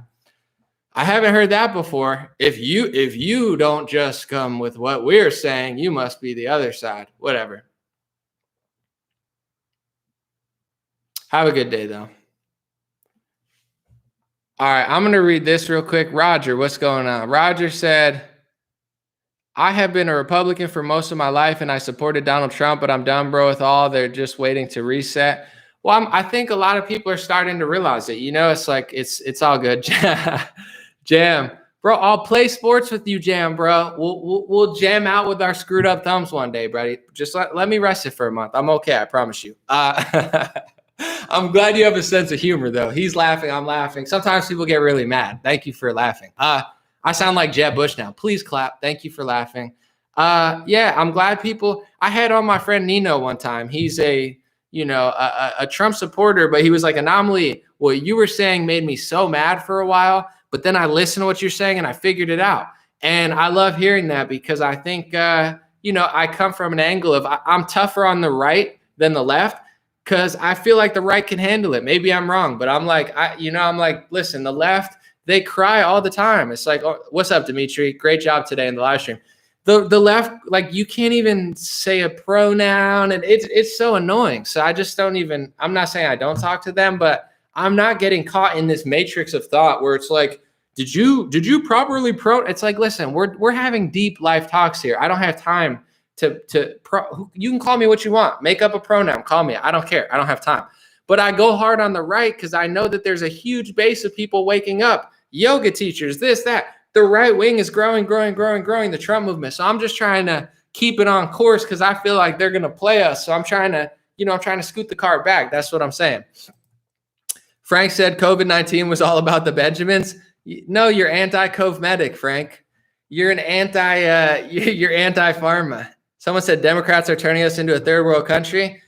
I haven't heard that before. If you don't just come with what we're saying, you must be the other side. Whatever. Have a good day, though. All right, I'm going to read this real quick. Roger, what's going on? Roger said, I have been a Republican for most of my life, and I supported Donald Trump, but I'm done, bro, with all. They're just waiting to reset. Well, I think a lot of people are starting to realize it. You know, it's like it's all good. Jam, bro. I'll play sports with you, Jam, bro. We'll jam out with our screwed up thumbs one day, buddy. Just let me rest it for a month. I'm okay. I promise you. I'm glad you have a sense of humor, though. He's laughing. I'm laughing. Sometimes people get really mad. Thank you for laughing. I sound like Jeb Bush now. Please clap. Thank you for laughing. Yeah, I'm glad people. I had on my friend Nino one time. He's a Trump supporter, but he was like, Anomaly, what you were saying made me so mad for a while, but then I listened to what you're saying and I figured it out. And I love hearing that because I think, I come from an angle of I'm tougher on the right than the left because I feel like the right can handle it. Maybe I'm wrong, but I'm like, listen, the left, they cry all the time. It's like, oh, what's up, Dimitri? Great job today in the live stream. The left, like you can't even say a pronoun, and it's so annoying. So I just don't even. I'm not saying I don't talk to them, but I'm not getting caught in this matrix of thought where it's like, did you properly It's like, listen, we're having deep life talks here. I don't have time to you can call me what you want. Make up a pronoun, call me. I don't care. I don't have time. But I go hard on the right because I know that there's a huge base of people waking up. Yoga teachers, this, that. The right wing is growing, the Trump movement. So I'm just trying to keep it on course because I feel like they're going to play us. So I'm trying to scoot the cart back. That's what I'm saying. Frank said COVID-19 was all about the Benjamins. No, you're anti-Covmedic, Frank. You're an you're anti-pharma. Someone said Democrats are turning us into a third world country.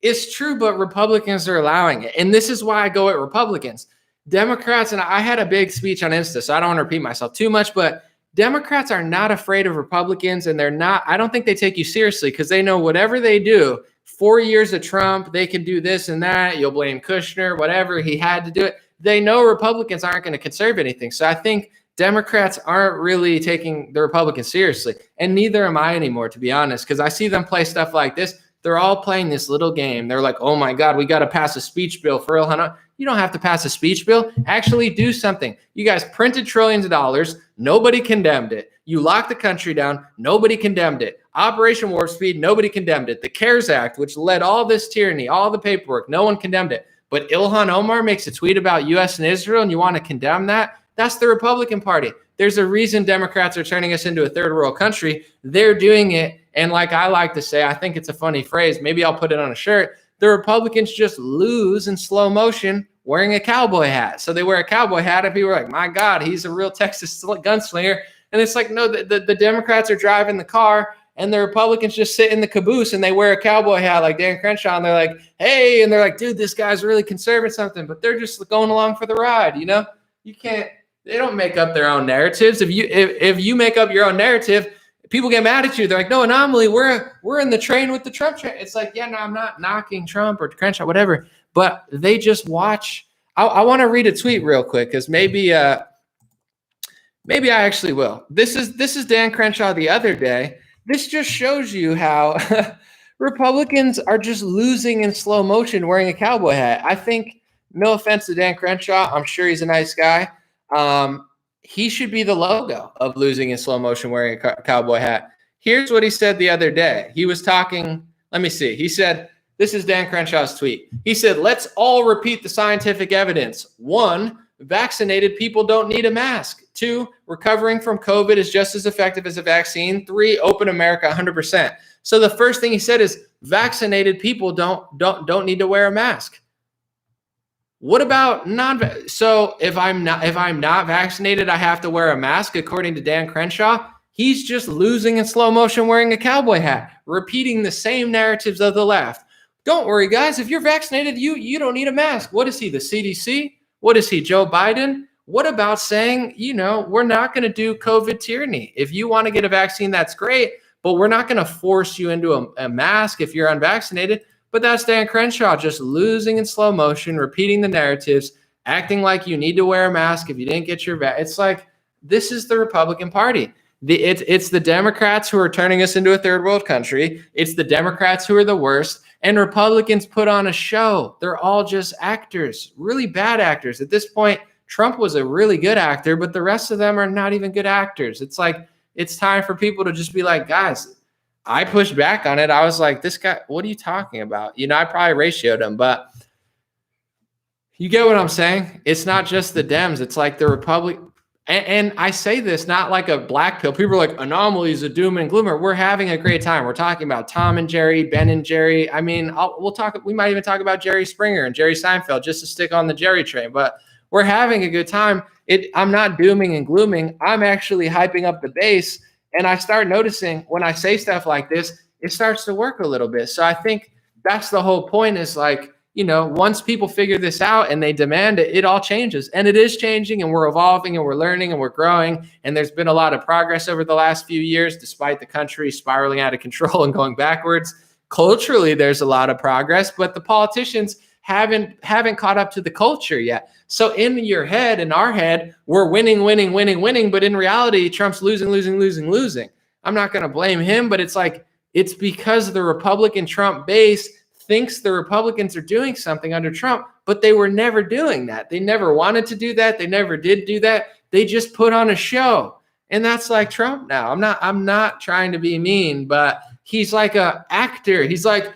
It's true, but Republicans are allowing it. And this is why I go at Republicans. Democrats, and I had a big speech on Insta, so I don't want to repeat myself too much, but Democrats are not afraid of Republicans, and I don't think they take you seriously because they know whatever they do, 4 years of Trump, they can do this and that. You'll blame Kushner, whatever, he had to do it. They know Republicans aren't going to conserve anything. So I think Democrats aren't really taking the Republicans seriously, and neither am I anymore, to be honest, because I see them play stuff like this. They're all playing this little game. They're like, oh my God, we got to pass a speech bill for Ilhan. You don't have to pass a speech bill. Actually do something. You guys printed trillions of dollars. Nobody condemned it. You locked the country down. Nobody condemned it. Operation Warp Speed, nobody condemned it. The CARES Act, which led all this tyranny, all the paperwork, no one condemned it. But Ilhan Omar makes a tweet about U.S. and Israel, and you want to condemn that? That's the Republican Party. There's a reason Democrats are turning us into a third world country. They're doing it. And like I like to say, I think it's a funny phrase. Maybe I'll put it on a shirt. The Republicans just lose in slow motion wearing a cowboy hat. So they wear a cowboy hat and people are like, my God, he's a real Texas gunslinger. And it's like, no, the Democrats are driving the car and the Republicans just sit in the caboose and they wear a cowboy hat like Dan Crenshaw. And they're like, hey, and they're like, dude, this guy's really conserving something, but they're just going along for the ride. You know, they don't make up their own narratives. If you make up your own narrative, people get mad at you. They're like, no, Anomaly, we're in the train with the Trump train. It's like, yeah, no, I'm not knocking Trump or Crenshaw, whatever. But they just watch. I want to read a tweet real quick because maybe Maybe I actually will. This is Dan Crenshaw the other day. This just shows you how Republicans are just losing in slow motion wearing a cowboy hat. I think, no offense to Dan Crenshaw, I'm sure he's a nice guy. He should be the logo of losing in slow motion wearing a cowboy hat. Here's what he said the other day. He was talking, let me see. He said, this is Dan Crenshaw's tweet. He said, let's all repeat the scientific evidence. 1, vaccinated people don't need a mask. 2, recovering from COVID is just as effective as a vaccine. 3, open America 100%. So the first thing he said is vaccinated people don't need to wear a mask. What about so if I'm not vaccinated, I have to wear a mask according to Dan Crenshaw? He's just losing in slow motion wearing a cowboy hat, repeating the same narratives of the left. Don't worry, guys. If you're vaccinated, you don't need a mask. What is he, the CDC? What is he, Joe Biden? What about saying, we're not going to do COVID tyranny? If you want to get a vaccine, that's great, but we're not going to force you into a mask if you're unvaccinated. But that's Dan Crenshaw just losing in slow motion, repeating the narratives, acting like you need to wear a mask if you didn't get your vaccine. It's like, this is the Republican Party. It's the Democrats who are turning us into a third world country. It's the Democrats who are the worst. And Republicans put on a show. They're all just actors, really bad actors. At this point, Trump was a really good actor, but the rest of them are not even good actors. It's like, it's time for people to just be like, guys, I pushed back on it. I was like, this guy, what are you talking about? I probably ratioed him, but you get what I'm saying? It's not just the Dems. It's like the Republic. And I say this not like a black pill. People are like, anomalies of doom and gloomer. We're having a great time. We're talking about Tom and Jerry, Ben and Jerry. I mean, we might even talk about Jerry Springer and Jerry Seinfeld just to stick on the Jerry train, but we're having a good time. I'm not dooming and glooming. I'm actually hyping up the base. And I start noticing when I say stuff like this, it starts to work a little bit. So I think that's the whole point, is like, once people figure this out and they demand it, it all changes. And it is changing, and we're evolving and we're learning and we're growing. And there's been a lot of progress over the last few years, despite the country spiraling out of control and going backwards. Culturally, there's a lot of progress, but the politicians haven't caught up to the culture yet. So in your head, in our head, we're winning. But in reality, Trump's losing. I'm not going to blame him, but it's like, it's because the Republican Trump base thinks the Republicans are doing something under Trump, but they were never doing that. They never wanted to do that. They never did do that. They just put on a show. And that's like Trump now. I'm not trying to be mean, but he's like an actor. He's like,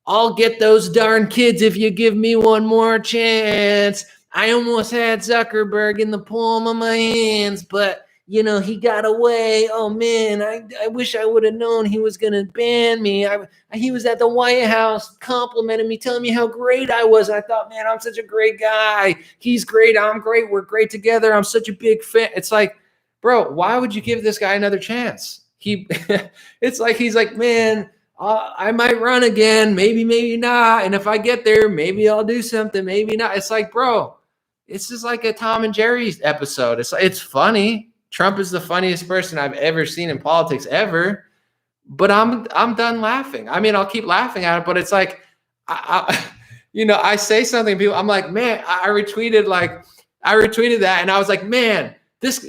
I'll get those darn kids if you give me one more chance. I almost had Zuckerberg in the palm of my hands, but he got away. Oh man, I wish I would have known he was gonna ban me. He was at the White House complimenting me, telling me how great I was. I thought, man, I'm such a great guy. He's great. I'm great. We're great together. I'm such a big fan. It's like, bro, why would you give this guy another chance? It's like, he's like, man, I might run again. Maybe not. And if I get there, maybe I'll do something. Maybe not. It's like, bro, it's just like a Tom and Jerry episode. It's funny. Trump is the funniest person I've ever seen in politics ever, but I'm done laughing. I mean, I'll keep laughing at it, but it's like, I say something, people, I'm like, man, I retweeted that, and I was like, man,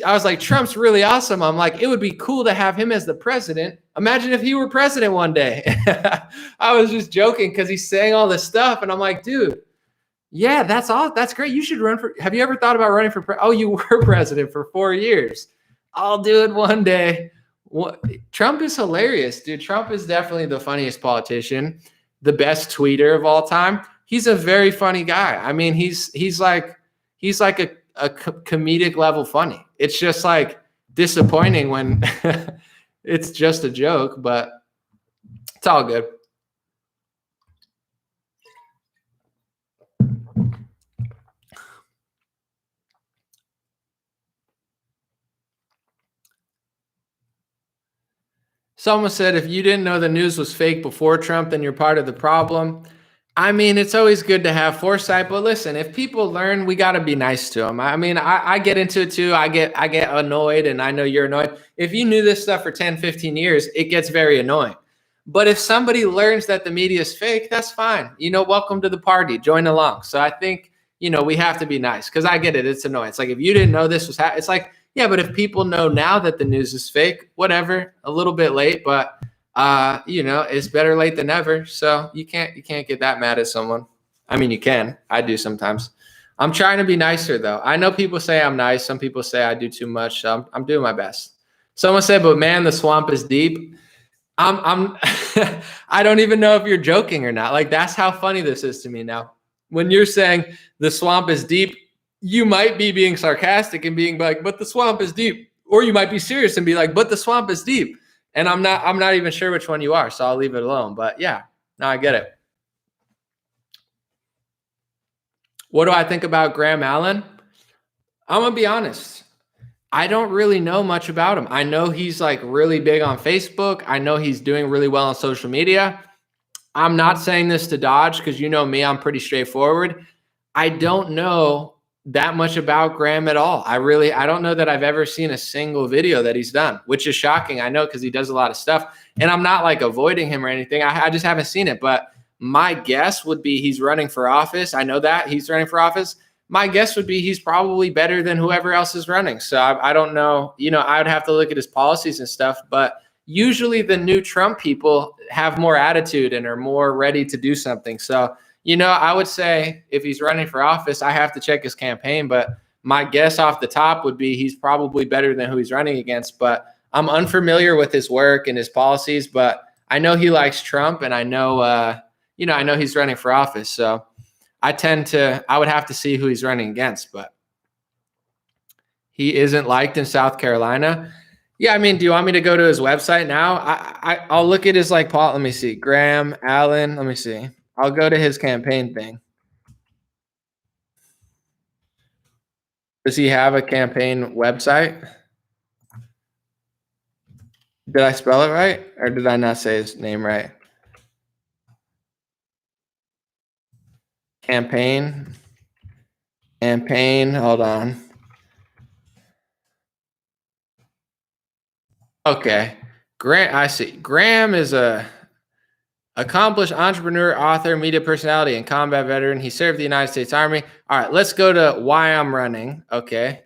I was like, Trump's really awesome. I'm like, it would be cool to have him as the president. Imagine if he were president one day. I was just joking because he's saying all this stuff, and I'm like, dude, yeah, that's all. That's great. You should run for. Have you ever thought about running for? Oh, you were president for 4 years. I'll do it one day. Trump is hilarious, dude. Trump is definitely the funniest politician, the best tweeter of all time. He's a very funny guy. I mean, he's like a comedic level funny. It's just like disappointing when it's just a joke, but it's all good. Someone said, if you didn't know the news was fake before Trump, then you're part of the problem. I mean, it's always good to have foresight, but listen, if people learn, we got to be nice to them. I mean, I get into it too. I get annoyed, and I know you're annoyed. If you knew this stuff for 10, 15 years, it gets very annoying. But if somebody learns that the media is fake, that's fine. Welcome to the party. Join along. So I think, we have to be nice, because I get it. It's annoying. It's like, if you didn't know this was happening, it's like, Yeah, but if people know now that the news is fake, whatever, a little bit late, but it's better late than never. So you can't get that mad at someone. I mean, you can. I do sometimes. I'm trying to be nicer though. I know people say I'm nice. Some people say I do too much. So I'm doing my best. Someone said, but man, the swamp is deep. I'm I don't even know if you're joking or not. Like, that's how funny this is to me now. When you're saying the swamp is deep, you might be being sarcastic and being like, but the swamp is deep. Or you might be serious and be like, but the swamp is deep. And I'm not even sure which one you are, so I'll leave it alone. But yeah, no, I get it. What do I think about Graham Allen? I'm gonna be honest. I don't really know much about him. I know he's like really big on Facebook. I know he's doing really well on social media. I'm not saying this to dodge because you know me, I'm pretty straightforward. I don't know that much about Graham at all. I don't know that I've ever seen a single video that he's done, which is shocking. I know because he does a lot of stuff, and I'm not like avoiding him or anything. I just haven't seen it. But my guess would be he's running for office. I know that he's running for office. My guess would be he's probably better than whoever else is running. So I don't know. I would have to look at his policies and stuff, but usually the new Trump people have more attitude and are more ready to do something. So, I would say if he's running for office, I have to check his campaign, but my guess off the top would be he's probably better than who he's running against. But I'm unfamiliar with his work and his policies, but I know he likes Trump, and I know, I know he's running for office. So I would have to see who he's running against, but he isn't liked in South Carolina. Yeah, I mean, do you want me to go to his website now? I'll look at his let me see, Graham Allen. Let me see. I'll go to his campaign thing. Does he have a campaign website? Did I spell it right, or did I not say his name right? Campaign. Hold on. Okay. I see. Graham is a accomplished entrepreneur, author, media personality, and combat veteran. He served the United States Army. All right, let's go to why I'm running. Okay.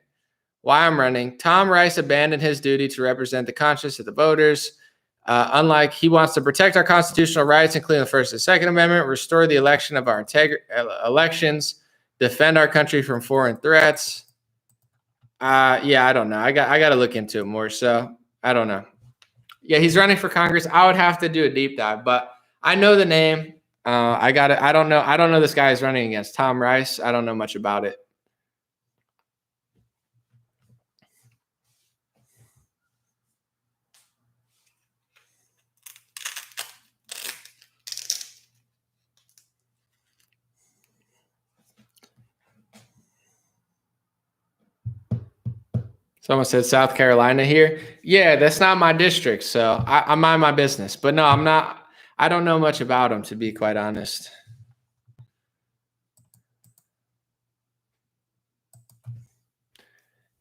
Why I'm running. Tom Rice abandoned his duty to represent the conscience of the voters. Unlike he wants to protect our constitutional rights, including the First and Second Amendment, restore the election of our elections, defend our country from foreign threats. Yeah, I don't know. I got to look into it more. So I don't know. Yeah, he's running for Congress. I would have to do a deep dive, but I know the name. I don't know this guy is running against Tom Rice. I don't know much about it. Someone said South Carolina here. Yeah, that's not my district, so I mind my business. But no, I'm not. I don't know much about him, to be quite honest.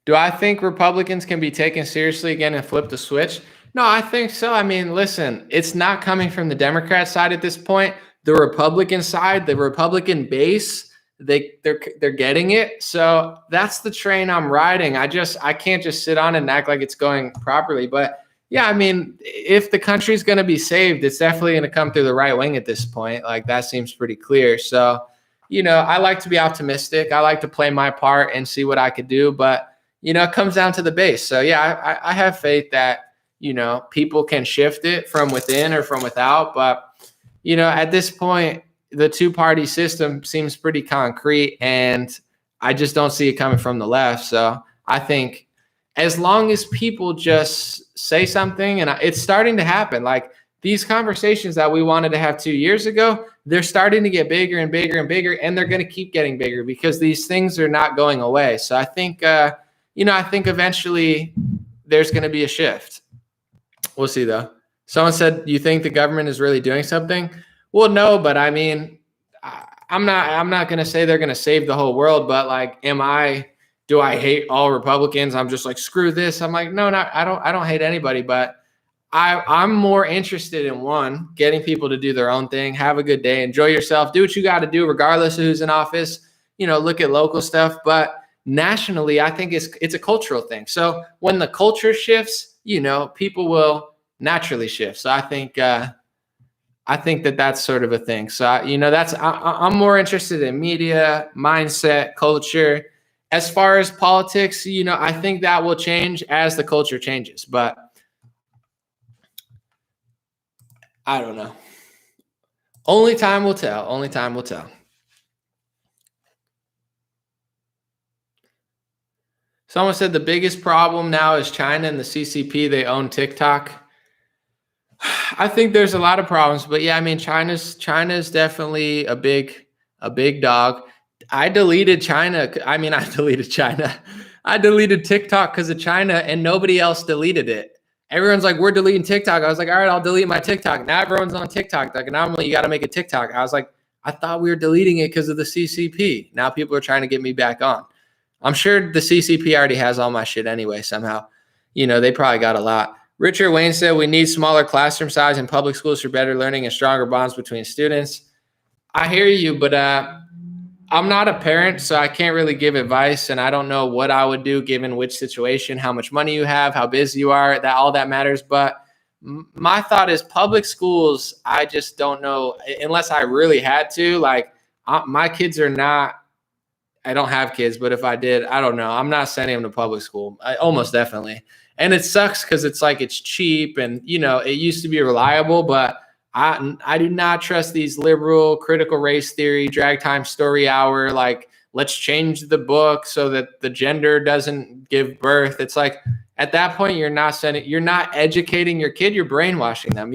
Do I think Republicans can be taken seriously again and flip the switch? No, I think so. I mean, listen, it's not coming from the Democrat side at this point. The Republican side, the Republican base, they're getting it. So that's the train I'm riding. I can't just sit on it and act like it's going properly. But yeah, I mean, if the country's going to be saved, it's definitely going to come through the right wing at this point. Like, that seems pretty clear. So, I like to be optimistic. I like to play my part and see what I could do. But it comes down to the base. So yeah, I have faith that, people can shift it from within or from without. But, at this point, the two-party system seems pretty concrete, and I just don't see it coming from the left. So I think as long as people just say something, and it's starting to happen, like these conversations that we wanted to have 2 years ago, they're starting to get bigger and bigger and bigger, and they're going to keep getting bigger because these things are not going away. So I think, I think eventually there's going to be a shift. We'll see, though. Someone said, you think the government is really doing something? Well, no, but I mean, I'm not going to say they're going to save the whole world, but like, do I hate all Republicans? I'm just like, screw this. I'm like, no, I don't hate anybody, but I'm more interested in one, getting people to do their own thing, have a good day, enjoy yourself, do what you got to do, regardless of who's in office, look at local stuff, but nationally, I think it's a cultural thing. So when the culture shifts, people will naturally shift. So I think that's sort of a thing. So I'm more interested in media, mindset, culture. As far as politics, I think that will change as the culture changes. But I don't know. Only time will tell. Only time will tell. Someone said the biggest problem now is China and the CCP. They own TikTok. I think there's a lot of problems, but yeah, I mean, China's definitely a big dog. I deleted China. I mean, I deleted China. I deleted TikTok because of China, and nobody else deleted it. Everyone's like, we're deleting TikTok. I was like, all right, I'll delete my TikTok. Now everyone's on TikTok. Like, normally you got to make a TikTok. I was like, I thought we were deleting it because of the CCP. Now people are trying to get me back on. I'm sure the CCP already has all my shit anyway, somehow. They probably got a lot. Richard Wayne said we need smaller classroom size in public schools for better learning and stronger bonds between students. I hear you, but I'm not a parent, so I can't really give advice, and I don't know what I would do given which situation, how much money you have, how busy you are, that all that matters. But my thought is public schools, I just don't know, unless I really had to. Like, my kids are not, I don't have kids, but if I did, I don't know. I'm not sending them to public school. Almost definitely. And it sucks because it's like it's cheap and, it used to be reliable, but I do not trust these liberal critical race theory, drag time story hour, like let's change the book so that the gender doesn't give birth. It's like at that point, you're not educating your kid, you're brainwashing them.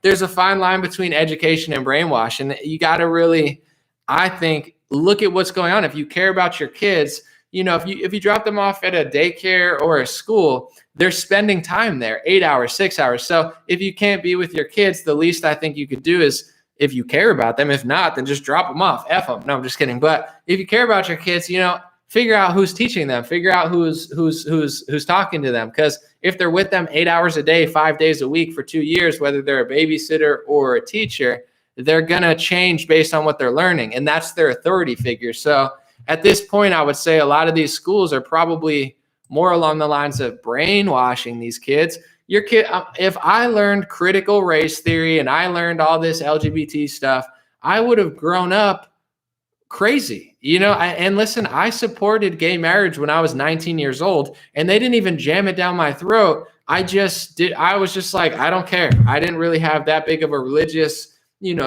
There's a fine line between education and brainwash. And you got to really, I think, look at what's going on. If you care about your kids, if you drop them off at a daycare or a school, they're spending time there, 8 hours, 6 hours. So if you can't be with your kids, the least I think you could do is, if you care about them, if not, then just drop them off, F them. No, I'm just kidding. But if you care about your kids, figure out who's teaching them, figure out who's talking to them. Because if they're with them 8 hours a day, 5 days a week for 2 years, whether they're a babysitter or a teacher, they're going to change based on what they're learning. And that's their authority figure. So at this point, I would say a lot of these schools are probably more along the lines of brainwashing these kids. Your kid, if I learned critical race theory and I learned all this LGBT stuff, I would have grown up crazy, and listen, I supported gay marriage when I was 19 years old, and they didn't even jam it down my throat. I was just like, I don't care. I didn't really have that big of a religious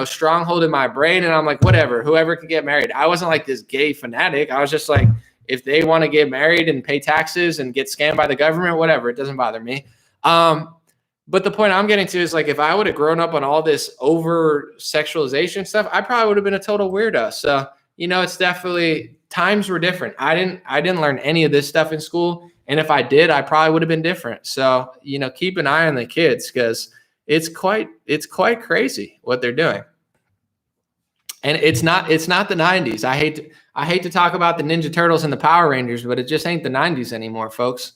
stronghold in my brain. And I'm like, whatever, whoever can get married. I wasn't like this gay fanatic. I was just like, if they want to get married and pay taxes and get scammed by the government, whatever, it doesn't bother me. But the point I'm getting to is like, if I would have grown up on all this over sexualization stuff, I probably would have been a total weirdo. So, it's definitely, times were different. I didn't learn any of this stuff in school. And if I did, I probably would have been different. So, keep an eye on the kids because it's quite crazy what they're doing. And it's not the 90s. I hate to talk about the Ninja Turtles and the Power Rangers, but it just ain't the 90s anymore, folks.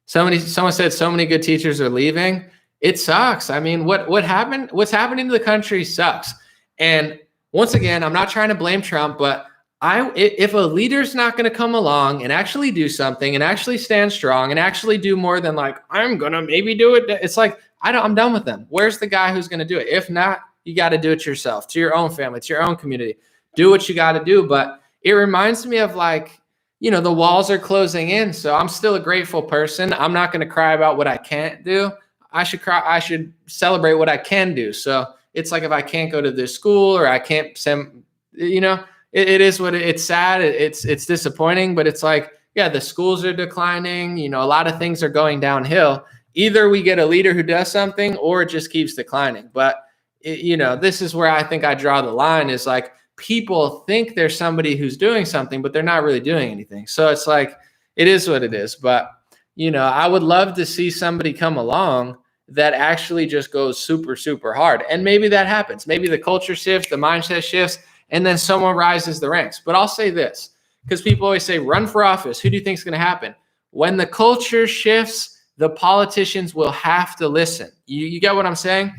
Someone said so many good teachers are leaving. It sucks. I mean, what happened? What's happening to the country sucks. And once again, I'm not trying to blame Trump, but if a leader's not going to come along and actually do something and actually stand strong and actually do more than like, I'm going to maybe do it. It's like, I'm done with them. Where's the guy who's going to do it? If not, you got to do it yourself, to your own family, to your own community. Do what you got to do. But it reminds me of like, the walls are closing in. So I'm still a grateful person. I'm not going to cry about what I can't do. I should celebrate what I can do. So it's like if I can't go to this school or I can't send, it is what it's sad. It's disappointing, but it's like, yeah, the schools are declining. A lot of things are going downhill. Either we get a leader who does something or it just keeps declining. But, this is where I think I draw the line is like people think there's somebody who's doing something, but they're not really doing anything. So it's like, it is what it is. But, I would love to see somebody come along that actually just goes super, super hard. And maybe that happens. Maybe the culture shifts, the mindset shifts, and then someone rises the ranks. But I'll say this, because people always say, run for office. Who do you think is going to happen? When the culture shifts, the politicians will have to listen. You get what I'm saying?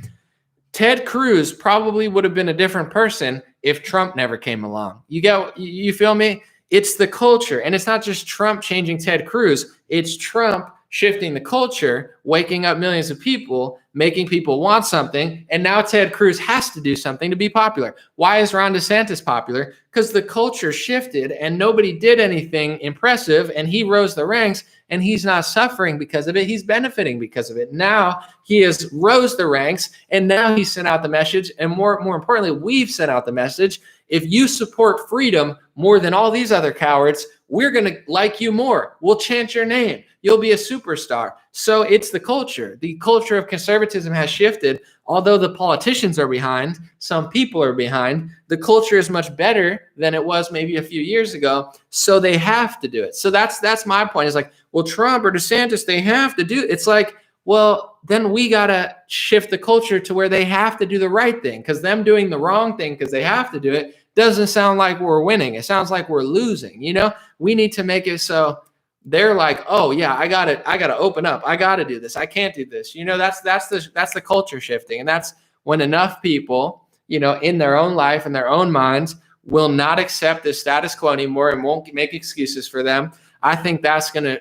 Ted Cruz probably would have been a different person if Trump never came along. You feel me? It's the culture. And it's not just Trump changing Ted Cruz. It's Trump shifting the culture, waking up millions of people, making people want something. And now Ted Cruz has to do something to be popular. Why is Ron DeSantis popular? Because the culture shifted and nobody did anything impressive, and he rose the ranks, and he's not suffering because of it. He's benefiting because of it. Now he has rose the ranks, and now he sent out the message. And more importantly, we've sent out the message. If you support freedom more than all these other cowards, we're going to like you more. We'll chant your name. You'll be a superstar. So it's the culture. The culture of conservatism has shifted. Although the politicians are behind, some people are behind, the culture is much better than it was maybe a few years ago. So they have to do it. So that's my point. It's like, well, Trump or DeSantis, they have to do it. It's like, well, then we got to shift the culture to where they have to do the right thing, because them doing the wrong thing because they have to do it doesn't sound like we're winning. It sounds like we're losing. We need to make it so they're like, oh yeah, I got to open up. I got to do this. I can't do this. That's the culture shifting. And that's when enough people, in their own life and their own minds will not accept the status quo anymore and won't make excuses for them. I think that's going to,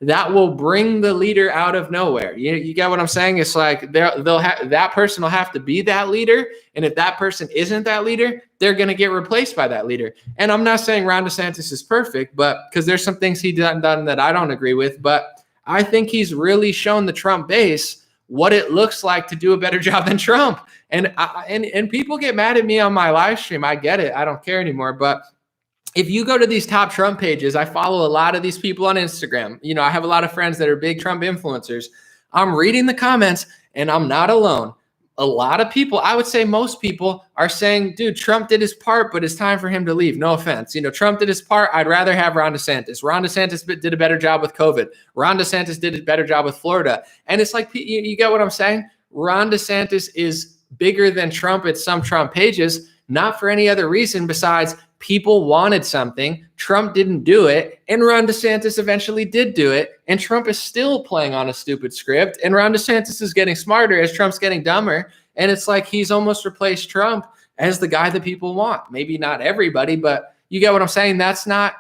that will bring the leader out of nowhere. You get what I'm saying? It's like that person will have to be that leader. And if that person isn't that leader, they're going to get replaced by that leader. And I'm not saying Ron DeSantis is perfect, but because there's some things he's done that I don't agree with, but I think he's really shown the Trump base what it looks like to do a better job than Trump. And people get mad at me on my live stream. I get it. I don't care anymore. But if you go to these top Trump pages, I follow a lot of these people on Instagram. I have a lot of friends that are big Trump influencers. I'm reading the comments, and I'm not alone. A lot of people, I would say most people, are saying, dude, Trump did his part, but it's time for him to leave. No offense. Trump did his part. I'd rather have Ron DeSantis. Ron DeSantis did a better job with COVID. Ron DeSantis did a better job with Florida. And it's like, you get what I'm saying? Ron DeSantis is bigger than Trump at some Trump pages, not for any other reason besides people wanted something. Trump didn't do it, and Ron DeSantis eventually did do it, and Trump is still playing on a stupid script, and Ron DeSantis is getting smarter as Trump's getting dumber, and it's like he's almost replaced Trump as the guy that people want. Maybe not everybody, but you get what I'm saying? That's not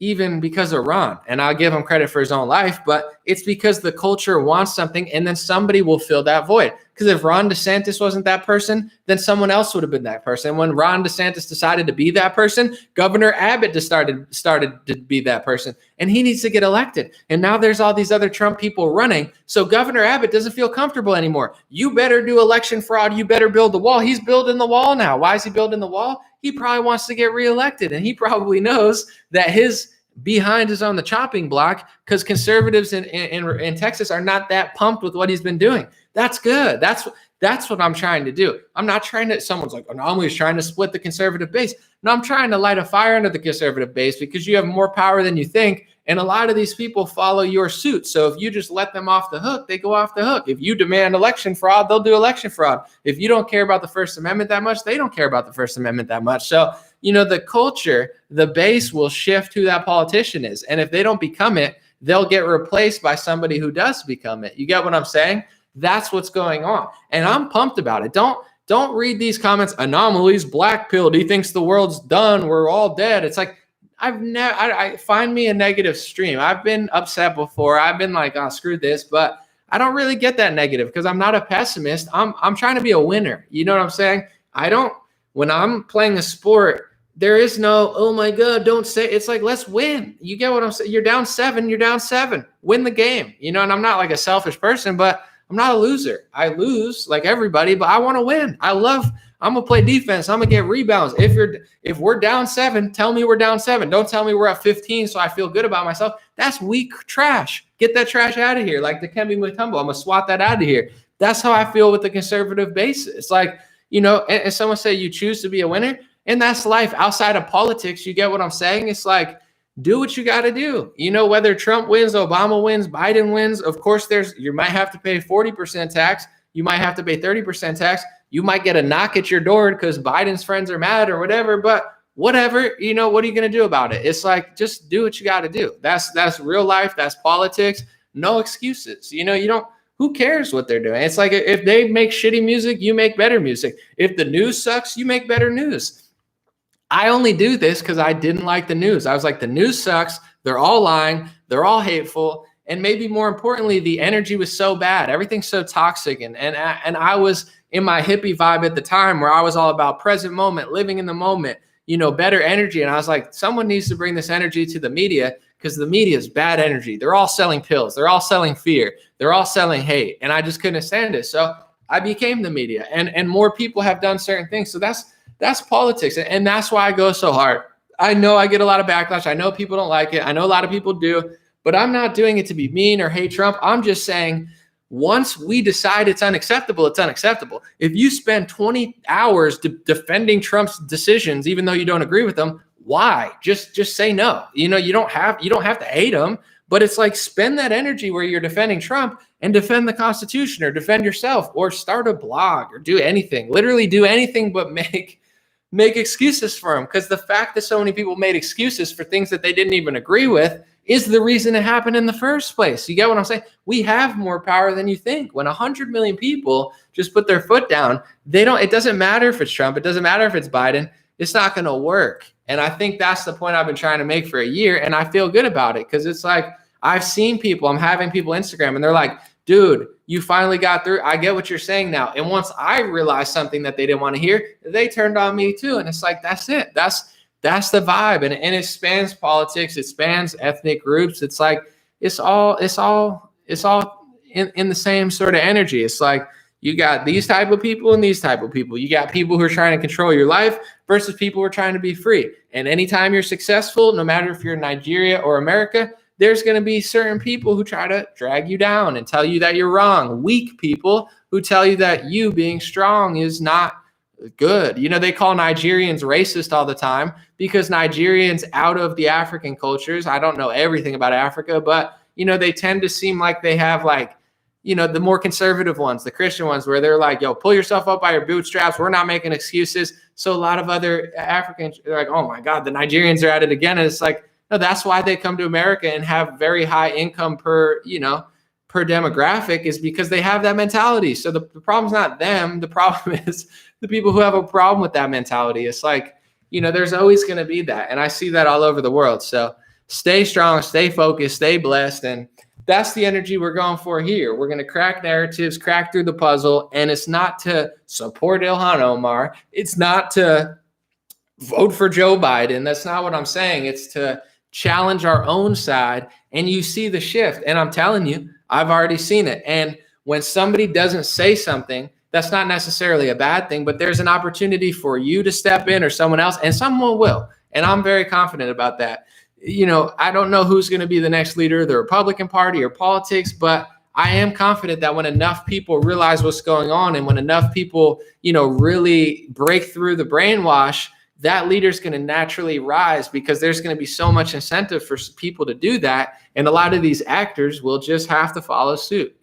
even because of Ron, and I'll give him credit for his own life, but it's because the culture wants something, and then somebody will fill that void. Because if Ron DeSantis wasn't that person, then someone else would have been that person. When Ron DeSantis decided to be that person, Governor Abbott just started to be that person, and he needs to get elected. And now there's all these other Trump people running, so Governor Abbott doesn't feel comfortable anymore. You better do election fraud. You better build the wall. He's building the wall now. Why is he building the wall? He probably wants to get reelected, and he probably knows that his behind is on the chopping block because conservatives in Texas are not that pumped with what he's been doing. That's good. That's what I'm trying to do. I'm not trying to, someone's like, Anomaly is trying to split the conservative base. No, I'm trying to light a fire under the conservative base because you have more power than you think. And a lot of these people follow your suit. So if you just let them off the hook, they go off the hook. If you demand election fraud, they'll do election fraud. If you don't care about the First Amendment that much, they don't care about the First Amendment that much. So, the culture, the base will shift who that politician is. And if they don't become it, they'll get replaced by somebody who does become it. You get what I'm saying? That's what's going on. And I'm pumped about it. Don't read these comments. Anomalies, black pilled. He thinks the world's done. We're all dead. It's like, I find me a negative stream. I've been upset before. I've been like, oh, screw this. But I don't really get that negative because I'm not a pessimist. I'm trying to be a winner. You know what I'm saying? When I'm playing a sport, there is no, oh my God, don't say, it's like, let's win. You get what I'm saying? You're down 7. Win the game. And I'm not like a selfish person, but I'm not a loser. I lose like everybody, but I want to win. I'm going to play defense. I'm going to get rebounds. If we're down 7, tell me we're down 7. Don't tell me we're at 15 so I feel good about myself. That's weak trash. Get that trash out of here. Like the Dikembe Mutombo, I'm going to swat that out of here. That's how I feel with the conservative base. It's like, and someone say you choose to be a winner, and that's life outside of politics. You get what I'm saying? It's like, do what you got to do. Whether Trump wins, Obama wins, Biden wins, of course, you might have to pay 40% tax. You might have to pay 30% tax. You might get a knock at your door because Biden's friends are mad or whatever, but whatever, what are you going to do about it? It's like, just do what you got to do. That's real life. That's politics. No excuses. Who cares what they're doing? It's like, if they make shitty music, you make better music. If the news sucks, you make better news. I only do this because I didn't like the news. I was like, the news sucks. They're all lying. They're all hateful. And maybe more importantly, the energy was so bad. Everything's so toxic. And I was in my hippie vibe at the time where I was all about present moment, living in the moment, better energy. And I was like, someone needs to bring this energy to the media because the media is bad energy. They're all selling pills. They're all selling fear. They're all selling hate. And I just couldn't stand it. So I became the media, and more people have done certain things. So that's politics. And that's why I go so hard. I know I get a lot of backlash. I know people don't like it. I know a lot of people do, but I'm not doing it to be mean or hate Trump. I'm just saying once we decide it's unacceptable, it's unacceptable. If you spend 20 hours defending Trump's decisions, even though you don't agree with them, why? Just say no. You don't have to hate him, but it's like spend that energy where you're defending Trump and defend the Constitution or defend yourself or start a blog or do anything. Literally do anything but make excuses for him, because the fact that so many people made excuses for things that they didn't even agree with is the reason it happened in the first place. You get what I'm saying? We have more power than you think. When 100 million people just put their foot down, it doesn't matter if it's Trump. It doesn't matter if it's Biden. It's not going to work. And I think that's the point I've been trying to make for a year. And I feel good about it because it's like I've seen people, I'm having people Instagram and they're like, dude, you finally got through. I get what you're saying now. And once I realized something that they didn't want to hear, they turned on me too. And it's like, that's it. That's the vibe. And it spans politics. It spans ethnic groups. It's like, it's all in the same sort of energy. It's like, you got these type of people and these type of people. You got people who are trying to control your life versus people who are trying to be free. And anytime you're successful, no matter if you're in Nigeria or America, there's going to be certain people who try to drag you down and tell you that you're wrong. Weak people who tell you that you being strong is not good. They call Nigerians racist all the time because Nigerians out of the African cultures, I don't know everything about Africa, but, they tend to seem like they have the more conservative ones, the Christian ones, where they're like, yo, pull yourself up by your bootstraps. We're not making excuses. So a lot of other Africans are like, oh my God, the Nigerians are at it again. And it's like, no, that's why they come to America and have very high income per demographic, is because they have that mentality. So the problem's not them. The problem is the people who have a problem with that mentality. It's like, there's always going to be that. And I see that all over the world. So stay strong, stay focused, stay blessed. And that's the energy we're going for here. We're going to crack narratives, crack through the puzzle. And it's not to support Ilhan Omar. It's not to vote for Joe Biden. That's not what I'm saying. It's to challenge our own side. And you see the shift. And I'm telling you, I've already seen it. And when somebody doesn't say something, that's not necessarily a bad thing, but there's an opportunity for you to step in or someone else, and someone will. And I'm very confident about that. I don't know who's going to be the next leader of the Republican Party or politics, but I am confident that when enough people realize what's going on and when enough people, really break through the brainwash, that leader's going to naturally rise because there's going to be so much incentive for people to do that. And a lot of these actors will just have to follow suit.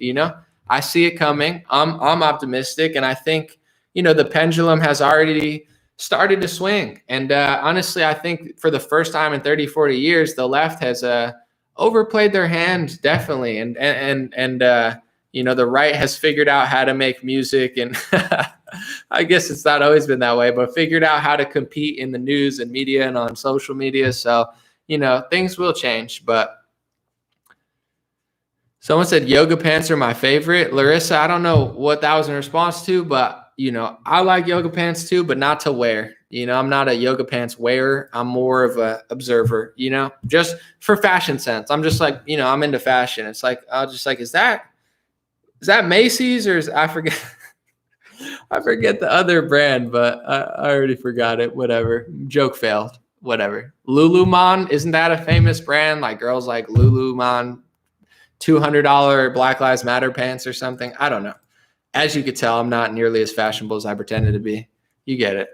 I see it coming. I'm optimistic. And I think, the pendulum has already started to swing. And honestly, I think for the first time in 30, 40 years, the left has overplayed their hand, definitely. And the right has figured out how to make music. And I guess it's not always been that way, but figured out how to compete in the news and media and on social media. So, things will change. But someone said yoga pants are my favorite. Larissa, I don't know what that was in response to, but, I like yoga pants too, but not to wear. I'm not a yoga pants wearer. I'm more of a observer, just for fashion sense. I'm just like, I'm into fashion. It's like, I'll just like, is that Macy's or I forget. I forget the other brand, but I already forgot it. Whatever. Joke failed. Whatever. Lululemon, isn't that a famous brand? Like girls like Lululemon, $200 Black Lives Matter pants or something. I don't know. As you could tell, I'm not nearly as fashionable as I pretended to be. You get it.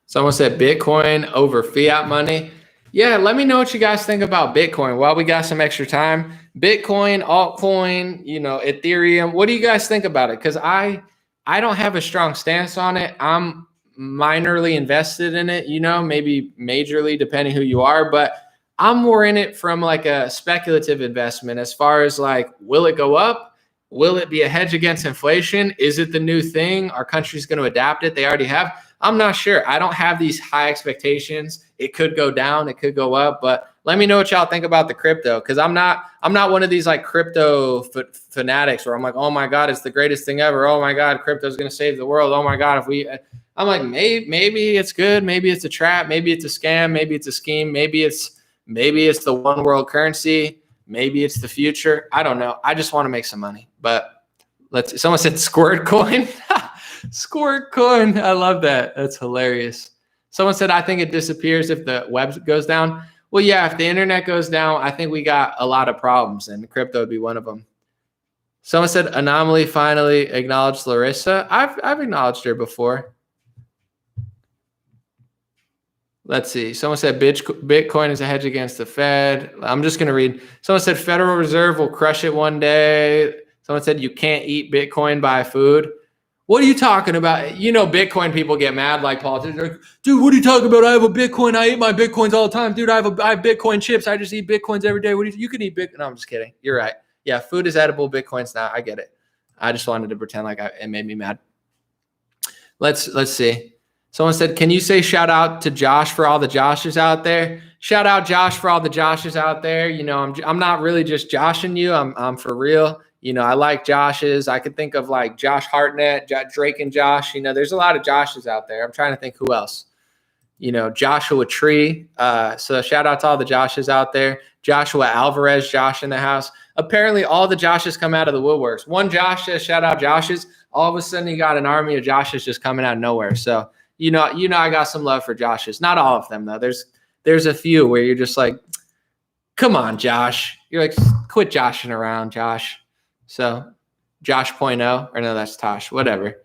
Someone said Bitcoin over fiat money. Yeah, let me know what you guys think about Bitcoin while we got some extra time. Bitcoin, altcoin, Ethereum. What do you guys think about it? Because I don't have a strong stance on it. I'm minorly invested in it, maybe majorly, depending who you are. But I'm more in it from like a speculative investment as far as like, will it go up? Will it be a hedge against inflation? Is it the new thing? Our country's going to adapt it? They already have. I'm not sure. I don't have these high expectations. It could go down, it could go up, but let me know what y'all think about the crypto, because I'm not one of these like crypto fanatics where I'm like, oh my God, it's the greatest thing ever. Oh my God, crypto is going to save the world. Oh my God, I'm like, maybe it's good, maybe it's a trap, maybe it's a scam, maybe it's a scheme, maybe it's the one world currency, maybe it's the future. I don't know. I just want to make some money. But someone said Squirt coin. Squirt coin. I love that. That's hilarious. Someone said, I think it disappears if the web goes down. Well, yeah, if the internet goes down, I think we got a lot of problems, and crypto would be one of them. Someone said Anomaly finally acknowledged Larissa. I've acknowledged her before. Let's see. Someone said Bitcoin is a hedge against the Fed. I'm just going to read. Someone said Federal Reserve will crush it one day. Someone said you can't eat Bitcoin, buy food. What are you talking about? You know, Bitcoin people get mad like politicians. Like, dude, what are you talking about? I have a Bitcoin. I eat my Bitcoins all the time. Dude, I have Bitcoin chips. I just eat Bitcoins every day. You can eat Bitcoin. No, I'm just kidding. You're right. Yeah, food is edible. Bitcoin's not. I get it. I just wanted to pretend like it made me mad. Let's see. Someone said, can you say shout out to Josh for all the Joshes out there? Shout out Josh for all the Joshes out there. You know, I'm not really just joshing you. I'm for real. You know, I like Joshes. I could think of like Josh Hartnett, Drake and Josh. You know, there's a lot of Joshes out there. I'm trying to think who else. You know, Joshua Tree. So shout out to all the Joshes out there. Joshua Alvarez, Josh in the house. Apparently all the Joshes come out of the woodworks. One Josh says, shout out Joshes. All of a sudden you got an army of Joshes just coming out of nowhere. So, you know, I got some love for Joshes. Not all of them though. There's a few where you're just like, come on, Josh. You're like, quit joshing around, Josh. So Josh.0, or no, that's Tosh, whatever.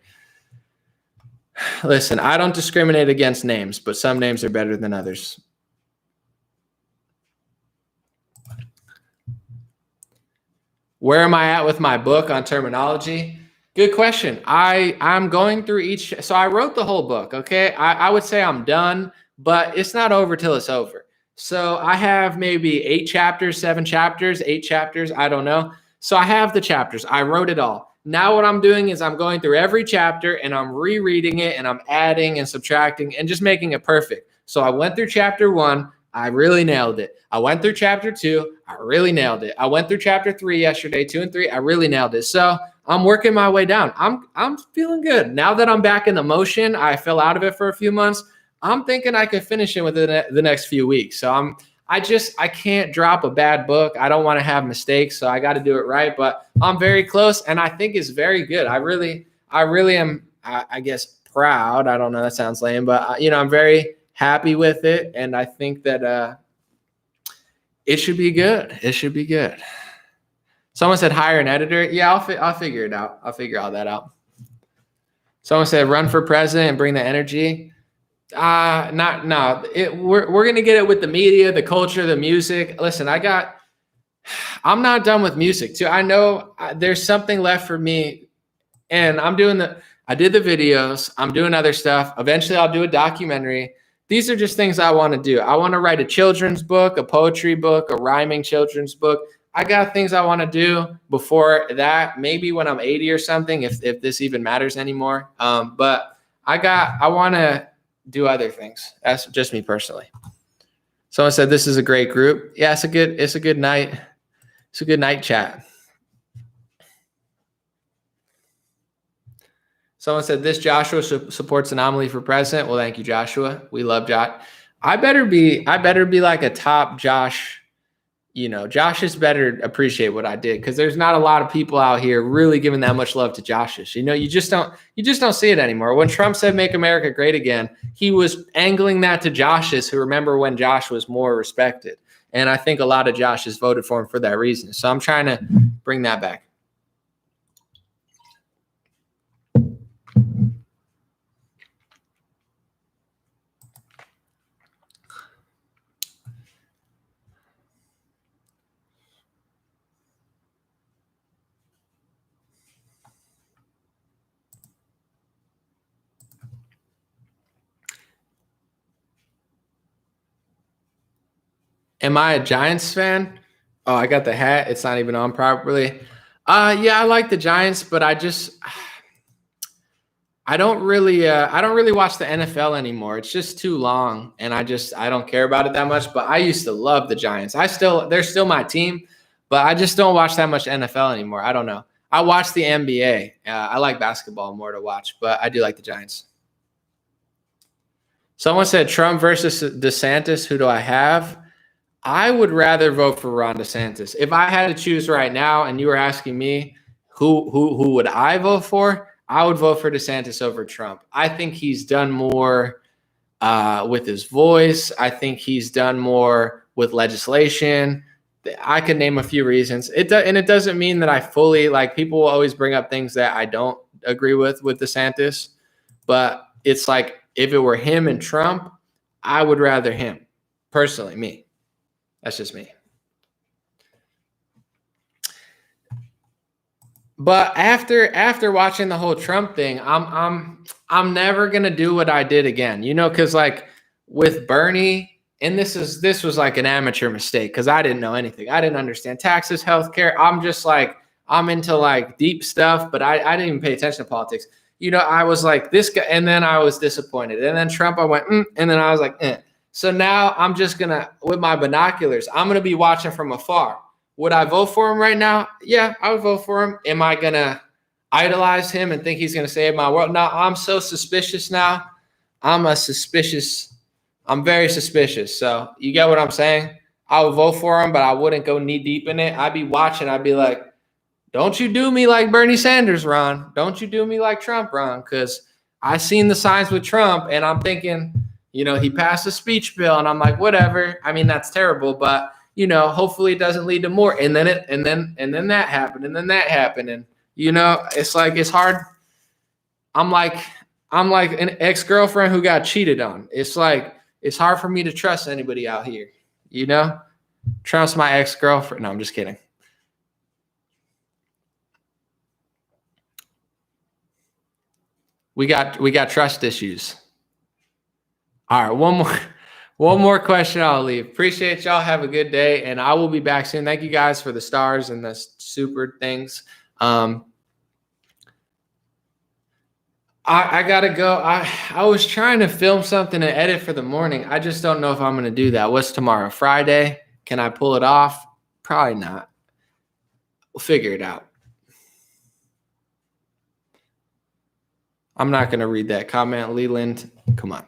Listen, I don't discriminate against names, but some names are better than others. Where am I at with my book on terminology? Good question. I'm going through each. So I wrote the whole book. Okay. I would say I'm done, but it's not over till it's over. So I have maybe 8 chapters, 7 chapters, 8 chapters. I don't know. So I have the chapters. I wrote it all. Now what I'm doing is I'm going through every chapter and I'm rereading it and I'm adding and subtracting and just making it perfect. So I went through chapter 1. I really nailed it. I went through chapter 2. I really nailed it. I went through chapter 3 yesterday, 2 and 3. I really nailed it. So I'm working my way down. I'm feeling good. Now that I'm back in the motion, I fell out of it for a few months. I'm thinking I could finish it within the next few weeks. So I can't drop a bad book. I don't want to have mistakes, so I got to do it right. But I'm very close, and I think it's very good. I really am. I guess proud. I don't know. That sounds lame, but you know, I'm very happy with it, and I think that it should be good. It should be good. Someone said hire an editor. Yeah, I'll figure it out. I'll figure all that out. Someone said run for president and bring the energy. We're gonna get it with the media, the culture, the music. Listen, I'm not done with music too. I know there's something left for me, and I did the videos. I'm doing other stuff. Eventually, I'll do a documentary. These are just things I want to do. I want to write a children's book, a poetry book, a rhyming children's book. I got things I want to do before that, maybe when I'm 80 or something, if this even matters anymore. But I want to do other things. That's just me personally. Someone said this is a great group. Yeah, it's a good night. It's a good night chat. Someone said this Joshua supports Anomaly for president. Well, thank you, Joshua. We love Josh. I better be like a top Josh. You know, Josh's better appreciate what I did, because there's not a lot of people out here really giving that much love to Josh's. You know, you just don't see it anymore. When Trump said "Make America Great Again," he was angling that to Josh's, who remember when Josh was more respected. And I think a lot of Josh's voted for him for that reason. So I'm trying to bring that back. Am I a Giants fan? Oh, I got the hat. It's not even on properly. Yeah, I like the Giants, but I don't really watch the NFL anymore. It's just too long, and I don't care about it that much. But I used to love the Giants. They're still my team, but I just don't watch that much NFL anymore. I don't know. I watch the NBA. I like basketball more to watch, but I do like the Giants. Someone said Trump versus DeSantis. Who do I have? I would rather vote for Ron DeSantis. If I had to choose right now, and you were asking me who would I vote for, I would vote for DeSantis over Trump. I think he's done more with his voice. I think he's done more with legislation. I could name a few reasons. It doesn't mean that I fully like. People will always bring up things that I don't agree with DeSantis, but it's like if it were him and Trump, I would rather him personally. Me. That's just me. But after watching the whole Trump thing, I'm never gonna do what I did again. Because like with Bernie, and this was like an amateur mistake because I didn't know anything. I didn't understand taxes, healthcare. I'm into like deep stuff, but I didn't even pay attention to politics. I was like this guy, and then I was disappointed. And then Trump, I went, and then I was like, eh. So now I'm just gonna, with my binoculars, I'm gonna be watching from afar. Would I vote for him right now? Yeah, I would vote for him. Am I going to idolize him and think he's going to save my world? No, I'm so suspicious now. I'm very suspicious. So you get what I'm saying? I would vote for him, but I wouldn't go knee deep in it. I'd be watching. I'd be like, don't you do me like Bernie Sanders, Ron. Don't you do me like Trump, Ron. Because I seen the signs with Trump, and I'm thinking, he passed a speech bill, and I'm like, whatever. I mean, that's terrible, but hopefully it doesn't lead to more. And then that happened, and then that happened. And, it's like, it's hard. I'm like an ex-girlfriend who got cheated on. It's like, it's hard for me to trust anybody out here, trust my ex-girlfriend. No, I'm just kidding. We got trust issues. All right. One more question I'll leave. Appreciate y'all. Have a good day, and I will be back soon. Thank you guys for the stars and the super things. I gotta go. I was trying to film something and edit for the morning. I just don't know if I'm gonna do that. What's tomorrow? Friday? Can I pull it off? Probably not. We'll figure it out. I'm not gonna read that comment, Leland. Come on.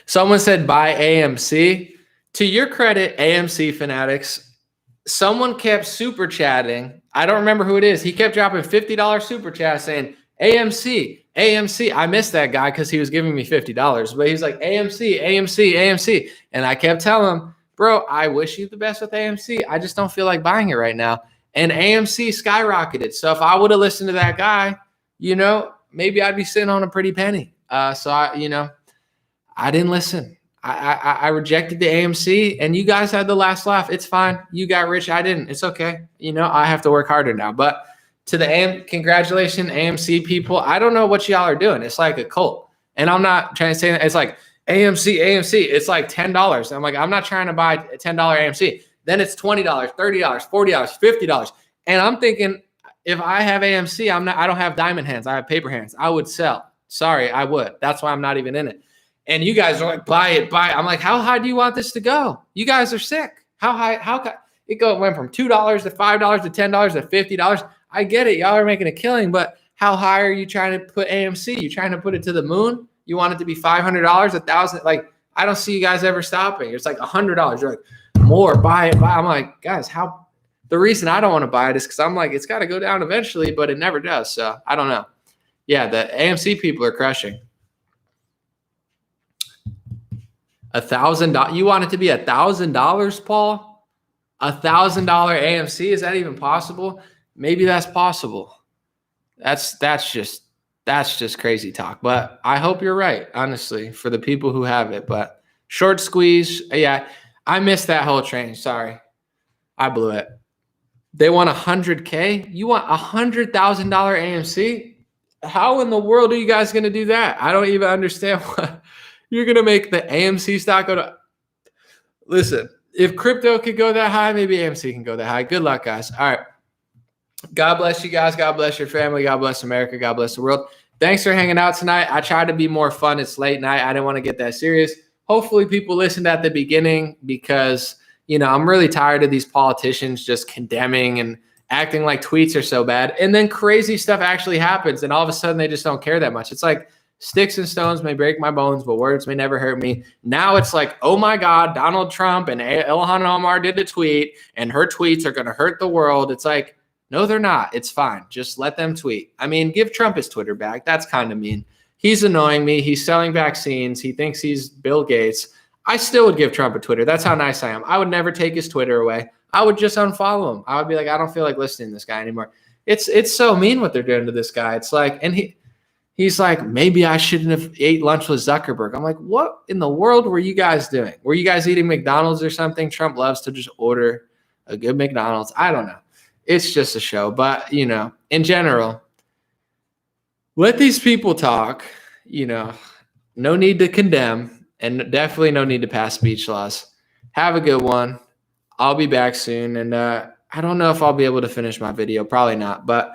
Someone said buy AMC. To your credit, AMC fanatics, someone kept super chatting. I don't remember who it is. He kept dropping $50 super chat saying, AMC, AMC. I missed that guy because he was giving me $50, but he's like, AMC, AMC, AMC. And I kept telling him, bro, I wish you the best with AMC. I just don't feel like buying it right now. And AMC skyrocketed. So if I would have listened to that guy, maybe I'd be sitting on a pretty penny. So I didn't listen. I rejected the AMC, and you guys had the last laugh. It's fine. You got rich. I didn't. It's okay. I have to work harder now. But to the congratulations, AMC people. I don't know what y'all are doing. It's like a cult. And I'm not trying to say that. It's like AMC. It's like $10. I'm like, I'm not trying to buy a $10 AMC. Then it's $20, $30, $40, $50. And I'm thinking, if I have AMC, I don't have diamond hands. I have paper hands. I would sell. Sorry, I would. That's why I'm not even in it. And you guys are like, buy it. I'm like, how high do you want this to go? You guys are sick. How high? Went from $2 to $5 to $10 to $50. I get it. Y'all are making a killing, but how high are you trying to put AMC? You trying to put it to the moon? You want it to be $500, $1,000? Like, I don't see you guys ever stopping. It's like $100. You're like, more, buy it. I'm like, guys, the reason I don't want to buy it is because I'm like, it's got to go down eventually, but it never does. So I don't know. Yeah, the AMC people are crushing. $1,000. You want it to be $1,000, Paul? $1,000 AMC? Is that even possible? Maybe that's possible. That's just crazy talk. But I hope you're right, honestly, for the people who have it. But short squeeze, yeah, I missed that whole train. Sorry, I blew it. They want $100K. You want $100,000 AMC? How in the world are you guys going to do that? I don't even understand what. You're going to make the AMC stock go to – listen, If crypto could go that high, maybe AMC can go that high. Good luck, guys. All right. God bless you guys. God bless your family. God bless America. God bless the world. Thanks for hanging out tonight. I tried to be more fun. It's late night. I didn't want to get that serious. Hopefully people listened at the beginning because, I'm really tired of these politicians just condemning and acting like tweets are so bad. And then crazy stuff actually happens. And all of a sudden they just don't care that much. It's like sticks and stones may break my bones, but words may never hurt me. Now it's like, oh my God, Donald Trump and Ilhan Omar did a tweet and her tweets are going to hurt the world. It's like, no, they're not. It's fine. Just let them tweet. I mean, give Trump his Twitter back. That's kind of mean. He's annoying me. He's selling vaccines. He thinks he's Bill Gates. I still would give Trump a Twitter. That's how nice I am. I would never take his Twitter away. I would just unfollow him. I would be like, I don't feel like listening to this guy anymore. It's so mean what they're doing to this guy. It's like, and he's like, maybe I shouldn't have ate lunch with Zuckerberg. I'm like, what in the world were you guys doing? Were you guys eating McDonald's or something? Trump loves to just order a good McDonald's. I don't know. It's just a show. But, in general, let these people talk. No need to condemn and definitely no need to pass speech laws. Have a good one. I'll be back soon. And I don't know if I'll be able to finish my video. Probably not. But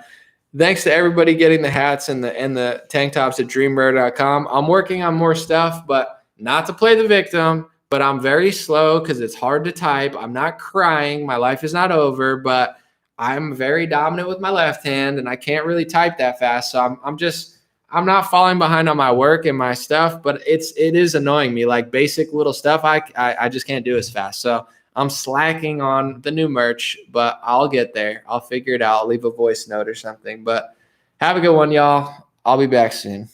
thanks to everybody getting the hats and the tank tops at dreambird.com. I'm working on more stuff, but not to play the victim. But I'm very slow because it's hard to type. I'm not crying. My life is not over. But I'm very dominant with my left hand and I can't really type that fast. So I'm not falling behind on my work and my stuff, but it is annoying me. Like basic little stuff, I just can't do as fast. So I'm slacking on the new merch, but I'll get there. I'll figure it out. I'll leave a voice note or something, but have a good one, y'all. I'll be back soon.